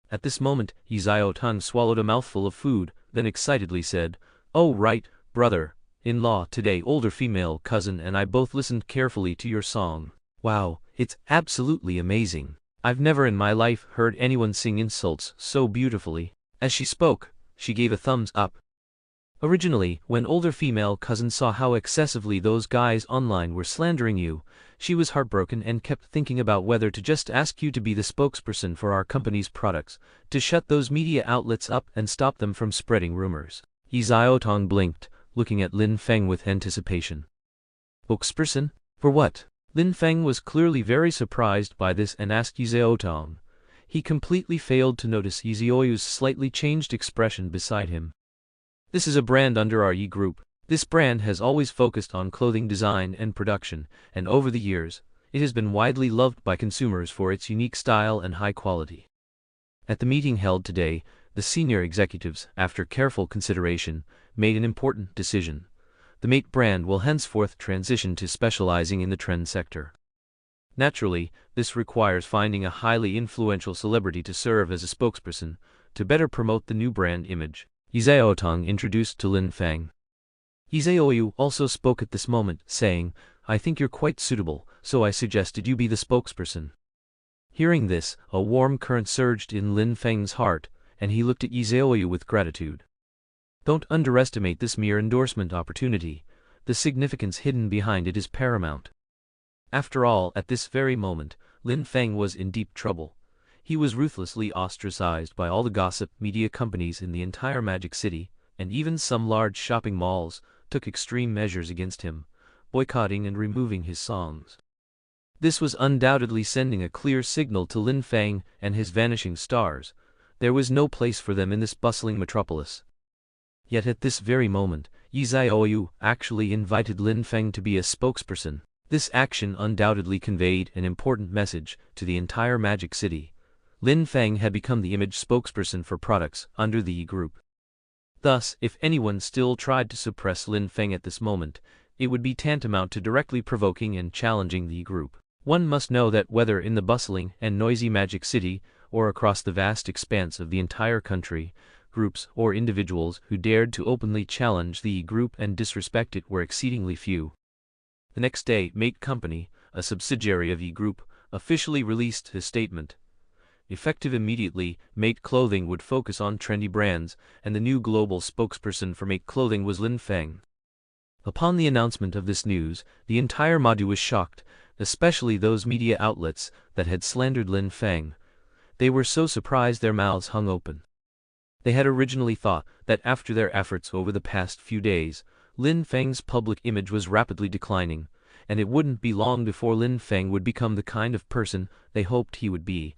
At this moment, Ye Xiaoyu swallowed a mouthful of food, then excitedly said, "Oh right, brother-in-law, today older female cousin and I both listened carefully to your song. Wow, it's absolutely amazing. I've never in my life heard anyone sing insults so beautifully." As she spoke, she gave a thumbs up. Originally, when older female cousin saw how excessively those guys online were slandering you, she was heartbroken and kept thinking about whether to just ask you to be the spokesperson for our company's products, to shut those media outlets up and stop them from spreading rumors. Ye Xiaoyu blinked, looking at Lin Feng with anticipation. Spokesperson? For what? Lin Feng was clearly very surprised by this and asked Ye Xiaoyu. He completely failed to notice Ye Xiaoyu's slightly changed expression beside him. This is a brand under our Ye Group. This brand has always focused on clothing design and production, and over the years, it has been widely loved by consumers for its unique style and high quality. At the meeting held today, the senior executives, after careful consideration, made an important decision. The Mate brand will henceforth transition to specializing in the trend sector. Naturally, this requires finding a highly influential celebrity to serve as a spokesperson, to better promote the new brand image. Ye Xiaoyu introduced to Lin Feng. Ye Xiaoyu also spoke at this moment, saying, "I think you're quite suitable, so I suggested you be the spokesperson." Hearing this, a warm current surged in Lin Feng's heart, and he looked at Ye Xiaoyu with gratitude. Don't underestimate this mere endorsement opportunity. The significance hidden behind it is paramount. After all, at this very moment, Lin Feng was in deep trouble. He was ruthlessly ostracized by all the gossip media companies in the entire Magic City, and even some large shopping malls took extreme measures against him, boycotting and removing his songs. This was undoubtedly sending a clear signal to Lin Feng and his vanishing stars. There was no place for them in this bustling metropolis. Yet at this very moment, Ye Xiaoyu actually invited Lin Feng to be a spokesperson. This action undoubtedly conveyed an important message to the entire Magic City. Lin Feng had become the image spokesperson for products under the Ye Group. Thus, if anyone still tried to suppress Lin Feng at this moment, it would be tantamount to directly provoking and challenging the Ye Group. One must know that whether in the bustling and noisy Magic City, or across the vast expanse of the entire country, groups or individuals who dared to openly challenge the Ye Group and disrespect it were exceedingly few. The next day, Mate Company, a subsidiary of Ye Group, officially released a statement. Effective immediately, Mate Clothing would focus on trendy brands, and the new global spokesperson for Mate Clothing was Lin Feng. Upon the announcement of this news, the entire Madu was shocked, especially those media outlets that had slandered Lin Feng. They were so surprised their mouths hung open. They had originally thought that after their efforts over the past few days, Lin Feng's public image was rapidly declining, and it wouldn't be long before Lin Feng would become the kind of person they hoped he would be.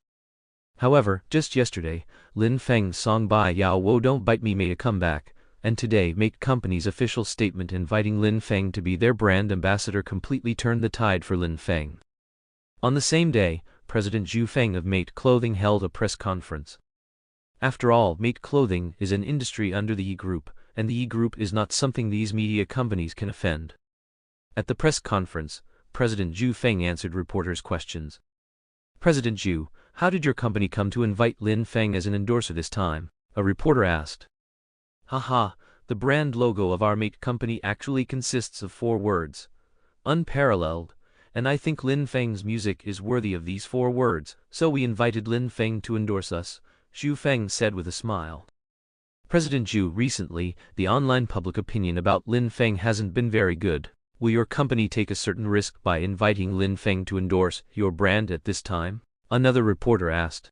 However, just yesterday, Lin Feng's song "Bai Yao Wo Don't Bite Me" made a comeback, and today Mate Company's official statement inviting Lin Feng to be their brand ambassador completely turned the tide for Lin Feng. On the same day, President Zhu Feng of Mate Clothing held a press conference. After all, Mate Clothing is an industry under the Ye Group, and the Ye Group is not something these media companies can offend. At the press conference, President Zhu Feng answered reporters' questions. "President Zhu, how did your company come to invite Lin Feng as an endorser this time?" a reporter asked. "Haha, the brand logo of our Mate Company actually consists of 4 words. Unparalleled, and I think Lin Feng's music is worthy of these 4 words, so we invited Lin Feng to endorse us," Zhu Feng said with a smile. "President Zhu, recently, the online public opinion about Lin Feng hasn't been very good. Will your company take a certain risk by inviting Lin Feng to endorse your brand at this time?" another reporter asked.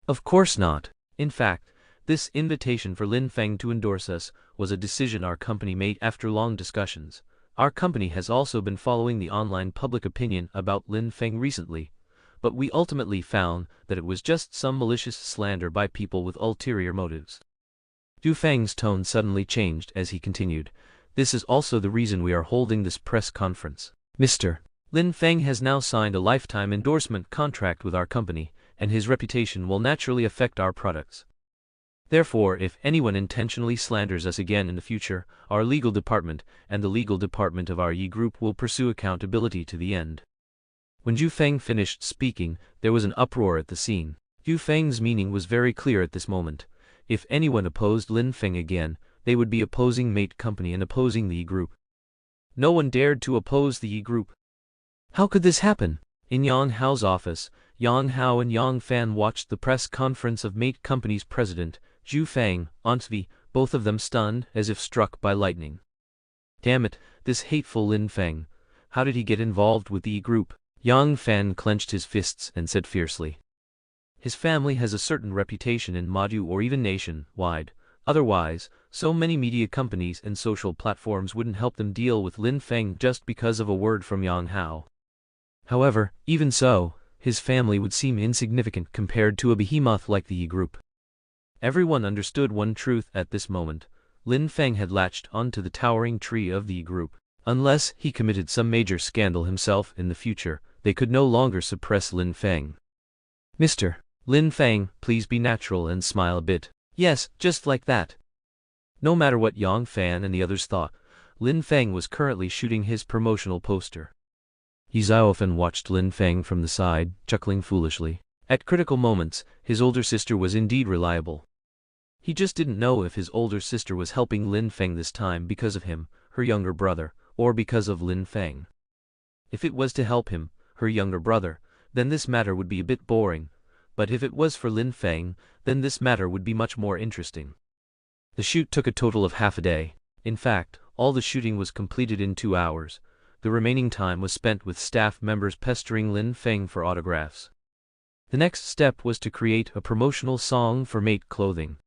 "Of course not. In fact, this invitation for Lin Feng to endorse us was a decision our company made after long discussions. Our company has also been following the online public opinion about Lin Feng recently, but we ultimately found that it was just some malicious slander by people with ulterior motives." Zhu Feng's tone suddenly changed as he continued, "This is also the reason we are holding this press conference. Mr. Lin Feng has now signed a lifetime endorsement contract with our company, and his reputation will naturally affect our products. Therefore, if anyone intentionally slanders us again in the future, our legal department and the legal department of our Ye Group will pursue accountability to the end. When Zhu Feng finished speaking, there was an uproar at the scene. Zhu Feng's meaning was very clear at this moment. If anyone opposed Lin Feng again, they would be opposing Mate Company and opposing the Ye Group. No one dared to oppose the Ye Group. How could this happen? In Yang Hao's office, Yang Hao and Yang Fan watched the press conference of Mate Company's president, Zhu Feng, Ansvi, both of them stunned, as if struck by lightning. Damn it, this hateful Lin Feng. How did he get involved with the Ye Group? Yang Fan clenched his fists and said fiercely. His family has a certain reputation in Madu or even nation-wide. Otherwise, so many media companies and social platforms wouldn't help them deal with Lin Feng just because of a word from Yang Hao. However, even so, his family would seem insignificant compared to a behemoth like the Ye Group. Everyone understood one truth at this moment. Lin Feng had latched onto the towering tree of the Ye Group. Unless he committed some major scandal himself in the future, they could no longer suppress Lin Feng. Mr. Lin Feng, please be natural and smile a bit. Yes, just like that. No matter what Yang Fan and the others thought, Lin Feng was currently shooting his promotional poster. Ye Xiaoyu watched Lin Feng from the side, chuckling foolishly. At critical moments, his older sister was indeed reliable. He just didn't know if his older sister was helping Lin Feng this time because of him, her younger brother, or because of Lin Feng. If it was to help him, her younger brother, then this matter would be a bit boring, but if it was for Lin Feng, then this matter would be much more interesting. The shoot took a total of half a day. In fact, all the shooting was completed in 2 hours. The remaining time was spent with staff members pestering Lin Feng for autographs. The next step was to create a promotional song for Mate clothing.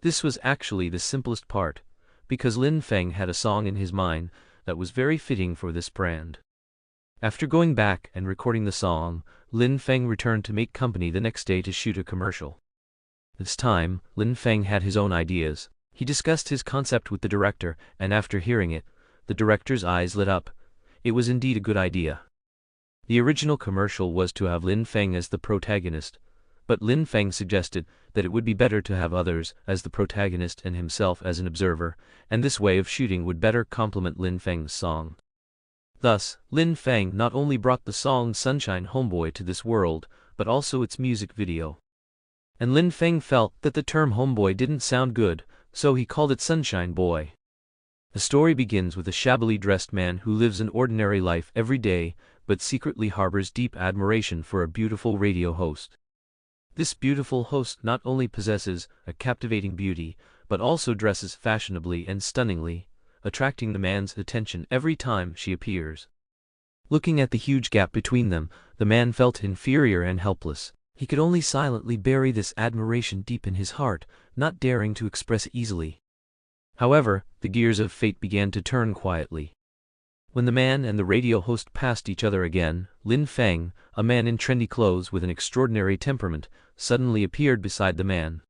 This was actually the simplest part, because Lin Feng had a song in his mind that was very fitting for this brand. After going back and recording the song, Lin Feng returned to Mate Company the next day to shoot a commercial. This time, Lin Feng had his own ideas. He discussed his concept with the director, and after hearing it, the director's eyes lit up. It was indeed a good idea. The original commercial was to have Lin Feng as the protagonist, but Lin Feng suggested that it would be better to have others as the protagonist and himself as an observer, and this way of shooting would better complement Lin Feng's song. Thus, Lin Feng not only brought the song Sunshine Homeboy to this world, but also its music video. And Lin Feng felt that the term homeboy didn't sound good, so he called it Sunshine Boy. The story begins with a shabbily dressed man who lives an ordinary life every day, but secretly harbors deep admiration for a beautiful radio host. This beautiful host not only possesses a captivating beauty, but also dresses fashionably and stunningly, attracting the man's attention every time she appears. Looking at the huge gap between them, the man felt inferior and helpless. He could only silently bury this admiration deep in his heart, not daring to express it easily. However, the gears of fate began to turn quietly. When the man and the radio host passed each other again, Lin Feng, a man in trendy clothes with an extraordinary temperament, suddenly appeared beside the man.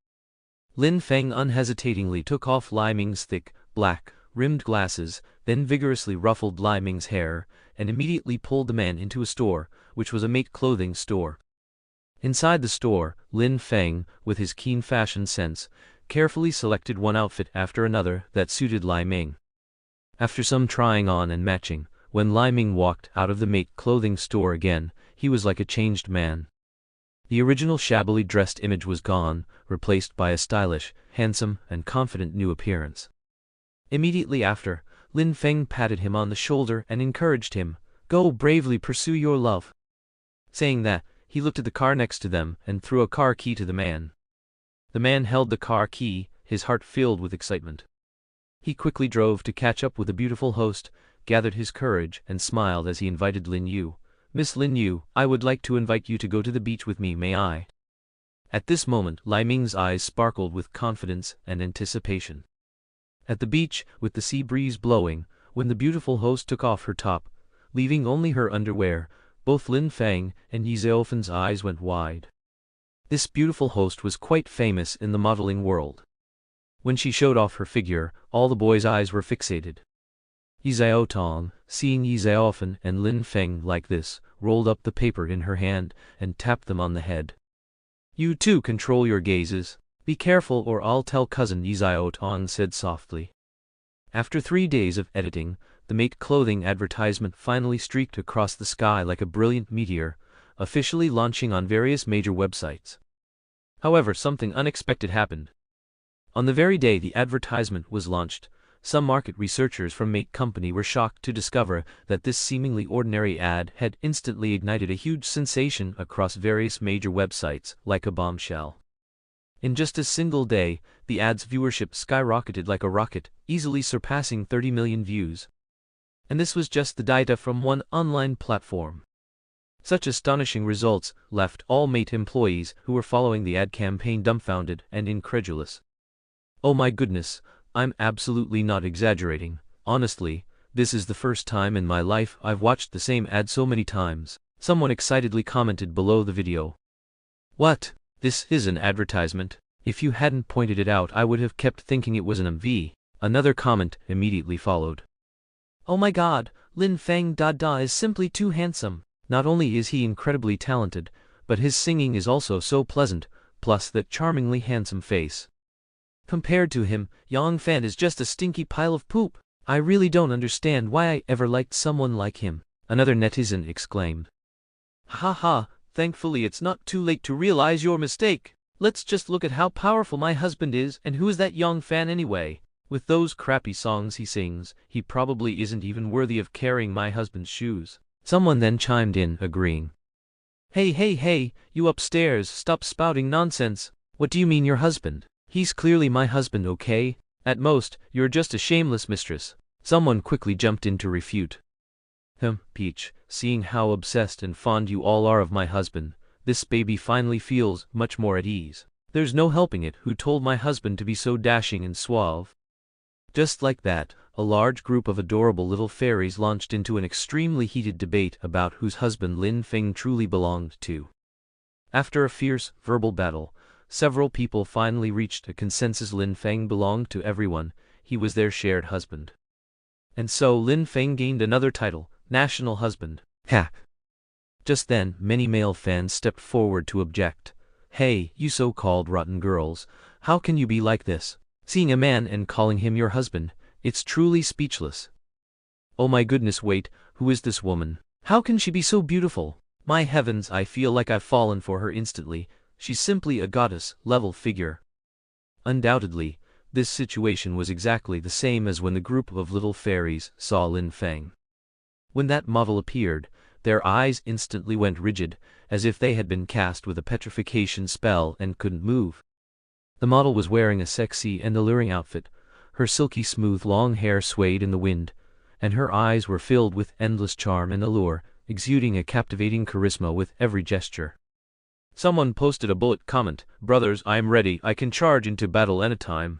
Lin Feng unhesitatingly took off Li Ming's thick, black, rimmed glasses, then vigorously ruffled Li Ming's hair, and immediately pulled the man into a store, which was a Mate clothing store. Inside the store, Lin Feng, with his keen fashion sense, carefully selected one outfit after another that suited Li Ming. After some trying on and matching, when Li Ming walked out of the Mate clothing store again, he was like a changed man. The original shabbily dressed image was gone, replaced by a stylish, handsome, and confident new appearance. Immediately after, Lin Feng patted him on the shoulder and encouraged him, "Go bravely pursue your love." Saying that, he looked at the car next to them and threw a car key to the man. The man held the car key, his heart filled with excitement. He quickly drove to catch up with the beautiful host, gathered his courage, and smiled as he invited Lin Yu. "Miss Lin Yu, I would like to invite you to go to the beach with me, may I?" At this moment, Li Ming's eyes sparkled with confidence and anticipation. At the beach, with the sea breeze blowing, when the beautiful host took off her top, leaving only her underwear, both Lin Feng and Ye Xiaoyu's eyes went wide. This beautiful host was quite famous in the modeling world. When she showed off her figure, all the boys' eyes were fixated. Ye Xiaoyu, seeing Ye Xiaoyu and Lin Feng like this, rolled up the paper in her hand and tapped them on the head. You too control your gazes. Be careful or I'll tell cousin, Ye Xiaoyu said softly. After 3 days of editing, the mate clothing advertisement finally streaked across the sky like a brilliant meteor, officially launching on various major websites. However, something unexpected happened. On the very day the advertisement was launched, some market researchers from Mate Company were shocked to discover that this seemingly ordinary ad had instantly ignited a huge sensation across various major websites, like a bombshell. In just a single day, the ad's viewership skyrocketed like a rocket, easily surpassing 30 million views. And this was just the data from one online platform. Such astonishing results left all Mate employees who were following the ad campaign dumbfounded and incredulous. Oh my goodness, I'm absolutely not exaggerating. Honestly, this is the first time in my life I've watched the same ad so many times, someone excitedly commented below the video. What? This is an advertisement? If you hadn't pointed it out I would have kept thinking it was an MV. Another comment immediately followed. Oh my god, Lin Feng is simply too handsome. Not only is he incredibly talented, but his singing is also so pleasant, plus that charmingly handsome face. Compared to him, Yang Fan is just a stinky pile of poop. I really don't understand why I ever liked someone like him, another netizen exclaimed. Ha ha, thankfully it's not too late to realize your mistake. Let's just look at how powerful my husband is, and who is that Yang Fan anyway? With those crappy songs he sings, he probably isn't even worthy of carrying my husband's shoes. Someone then chimed in, agreeing. Hey, you upstairs, stop spouting nonsense. What do you mean your husband? He's clearly my husband, okay? At most, you're just a shameless mistress. Someone quickly jumped in to refute. Peach, seeing how obsessed and fond you all are of my husband, this baby finally feels much more at ease. There's no helping it, who told my husband to be so dashing and suave? Just like that, a large group of adorable little fairies launched into an extremely heated debate about whose husband Lin Feng truly belonged to. After a fierce, verbal battle, several people finally reached a consensus: Lin Feng belonged to everyone, he was their shared husband. And so Lin Feng gained another title, National Husband. Ha! Just then, many male fans stepped forward to object. Hey, you so-called rotten girls, how can you be like this? Seeing a man and calling him your husband, it's truly speechless. Oh my goodness, wait, who is this woman? How can she be so beautiful? My heavens, I feel like I've fallen for her instantly. She's simply a goddess-level figure. Undoubtedly, this situation was exactly the same as when the group of little fairies saw Lin Feng. When that model appeared, their eyes instantly went rigid, as if they had been cast with a petrification spell and couldn't move. The model was wearing a sexy and alluring outfit, her silky smooth long hair swayed in the wind, and her eyes were filled with endless charm and allure, exuding a captivating charisma with every gesture. Someone posted a bullet comment, "Brothers, I am ready, I can charge into battle anytime."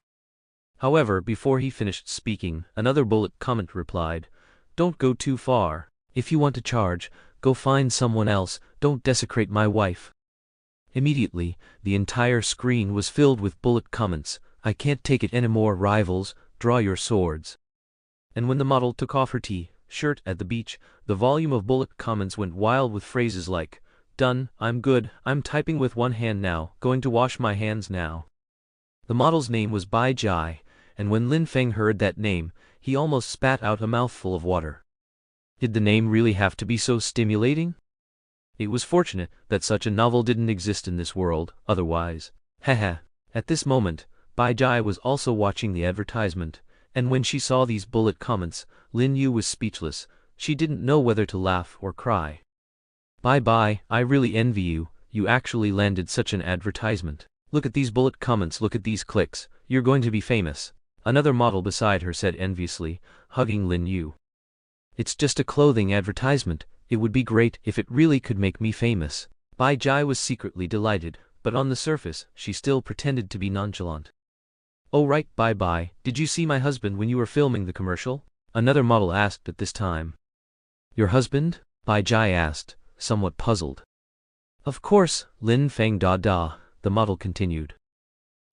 However, before he finished speaking, another bullet comment replied, "Don't go too far. If you want to charge, go find someone else, don't desecrate my wife." Immediately, the entire screen was filled with bullet comments, "I can't take it anymore, rivals, draw your swords." And when the model took off her T-shirt at the beach, the volume of bullet comments went wild with phrases like, "Done, I'm good, I'm typing with one hand now, going to wash my hands now." The model's name was Bai Jai, and when Lin Feng heard that name, he almost spat out a mouthful of water. Did the name really have to be so stimulating? It was fortunate that such a novel didn't exist in this world, otherwise. Haha. At this moment, Bai Jai was also watching the advertisement, and when she saw these bullet comments, Lin Yu was speechless. She didn't know whether to laugh or cry. Bai, I really envy you, you actually landed such an advertisement. Look at these bullet comments, look at these clicks, you're going to be famous. Another model beside her said enviously, hugging Lin Yu. It's just a clothing advertisement, it would be great if it really could make me famous. Bai Jai was secretly delighted, but on the surface, she still pretended to be nonchalant. Oh right, Bai, did you see my husband when you were filming the commercial? Another model asked at this time. Your husband? Bai Jai asked, somewhat puzzled. Of course, Lin Feng the model continued.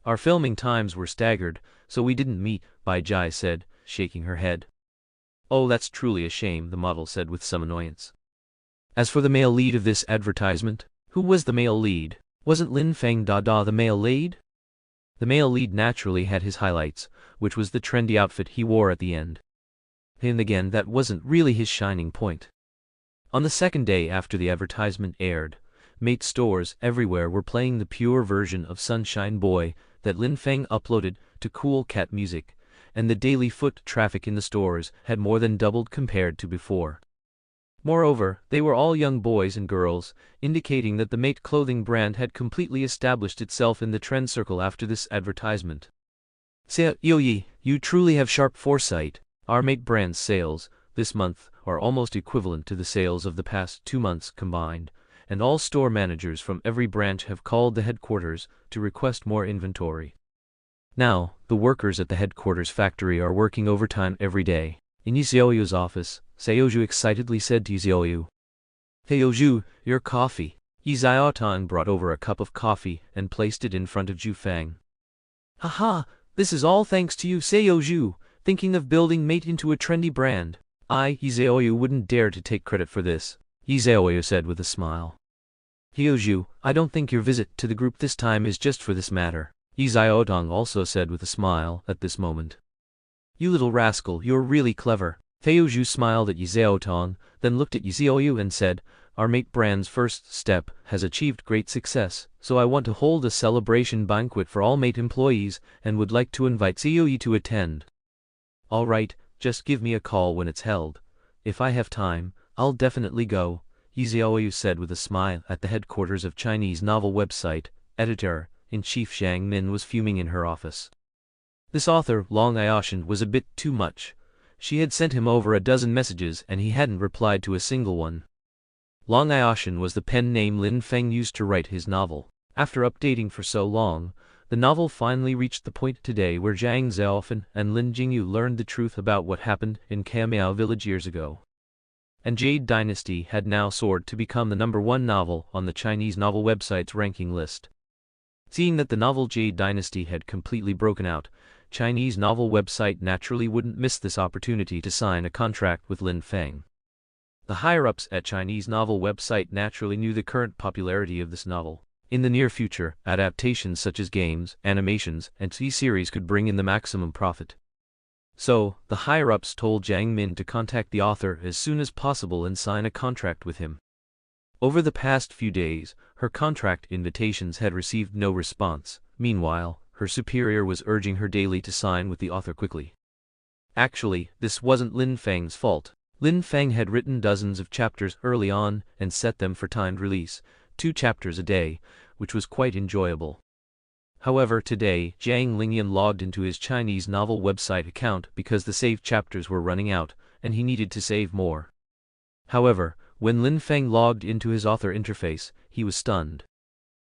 Our filming times were staggered, so we didn't meet, Bai Jai said, shaking her head. "Oh, that's truly a shame," the model said with some annoyance. As for the male lead of this advertisement, who was the male lead? Wasn't Lin Feng the male lead? The male lead naturally had his highlights, which was the trendy outfit he wore at the end. And again, that wasn't really his shining point. On the second day after the advertisement aired, mate stores everywhere were playing the pure version of Sunshine Boy that Lin Feng uploaded to Cool Cat Music, and the daily foot traffic in the stores had more than doubled compared to before. Moreover, they were all young boys and girls, indicating that the mate clothing brand had completely established itself in the trend circle after this advertisement. Xiaoyu, you truly have sharp foresight. Our mate brand's sales, this month, are almost equivalent to the sales of the past 2 months combined, and all store managers from every branch have called the headquarters to request more inventory. Now, the workers at the headquarters factory are working overtime every day. In Ye Xiaoyu's office, Xiaoyu excitedly said to Ye Xiaoyu, "Xiaoyu, your coffee." Ye Xiaotan brought over a cup of coffee and placed it in front of Zhu Fang. "Haha, this is all thanks to you, Xiaoyu, thinking of building mate into a trendy brand. Ye Xiaoyu wouldn't dare to take credit for this," Ye Xiaoyu said with a smile. "Xiaoyu, I don't think your visit to the group this time is just for this matter," Ye Xiaotong also said with a smile at this moment. "You little rascal, you're really clever." Xiaoyu smiled at Ye Xiaotong, then looked at Ye Xiaoyu and said, "Our mate brand's first step has achieved great success, so I want to hold a celebration banquet for all mate employees and would like to invite Xiaoyu to attend." "All right, just give me a call when it's held. If I have time, I'll definitely go," Ye Xiaoyu said with a smile. At the headquarters of Chinese novel website, Editor-in-Chief Zhang Min was fuming in her office. This author, Long Ioshan, was a bit too much. She had sent him over a dozen messages and he hadn't replied to a single one. Long Ioshan was the pen name Lin Feng used to write his novel. After updating for so long, the novel finally reached the point today where Zhang Xiaofan and Lin Jingyu learned the truth about what happened in Kaimiao village years ago. And Jade Dynasty had now soared to become the #1 novel on the Chinese novel website's ranking list. Seeing that the novel Jade Dynasty had completely broken out, Chinese novel website naturally wouldn't miss this opportunity to sign a contract with Lin Feng. The higher-ups at Chinese novel website naturally knew the current popularity of this novel. In the near future, adaptations such as games, animations, and T-series could bring in the maximum profit. So, the higher-ups told Zhang Min to contact the author as soon as possible and sign a contract with him. Over the past few days, her contract invitations had received no response. Meanwhile, her superior was urging her daily to sign with the author quickly. Actually, this wasn't Lin Feng's fault. Lin Feng had written dozens of chapters early on and set them for timed release, 2 chapters a day, which was quite enjoyable. However, today, Zhang Lingyan logged into his Chinese novel website account because the saved chapters were running out, and he needed to save more. However, when Lin Feng logged into his author interface, he was stunned.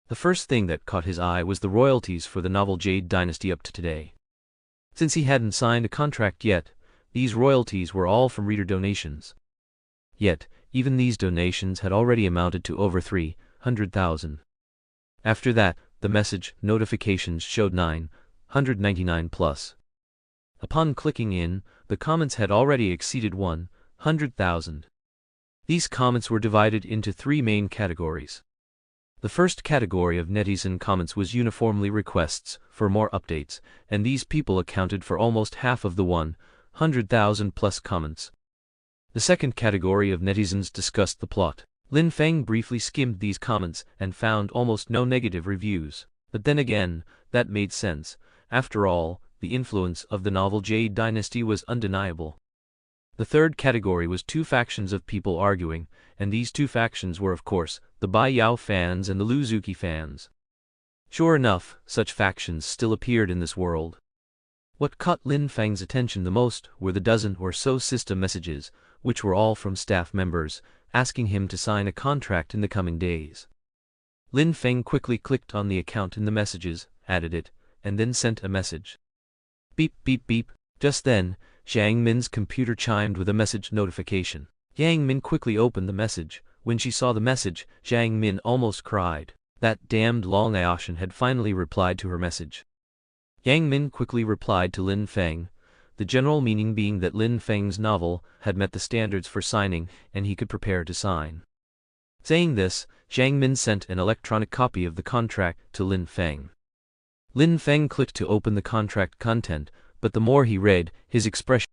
The first thing that caught his eye was the royalties for the novel Jade Dynasty up to today. Since he hadn't signed a contract yet, these royalties were all from reader donations. Yet, even these donations had already amounted to over 300,000. After that, the message notifications showed 999 plus. Upon clicking in, the comments had already exceeded 100,000. These comments were divided into 3 main categories. The first category of netizen comments was uniformly requests for more updates, and these people accounted for almost half of the 100,000 plus comments. The second category of netizens discussed the plot. Lin Feng briefly skimmed these comments and found almost no negative reviews. But then again, that made sense. After all, the influence of the novel Jade Dynasty was undeniable. The third category was 2 factions of people arguing, and these 2 factions were of course, the Bai Yao fans and the Lu Zuki fans. Sure enough, such factions still appeared in this world. What caught Lin Feng's attention the most were the dozen or so system messages, which were all from staff members, asking him to sign a contract in the coming days. Lin Feng quickly clicked on the account in the messages, added it, and then sent a message. Beep beep beep. Just then, Zhang Min's computer chimed with a message notification. Yang Min quickly opened the message. When she saw the message, Zhang Min almost cried. That damned Long Ioshan had finally replied to her message. Yang Min quickly replied to Lin Feng, the general meaning being that Lin Feng's novel had met the standards for signing and he could prepare to sign. Saying this, Zhang Min sent an electronic copy of the contract to Lin Feng. Lin Feng clicked to open the contract content, but the more he read, his expression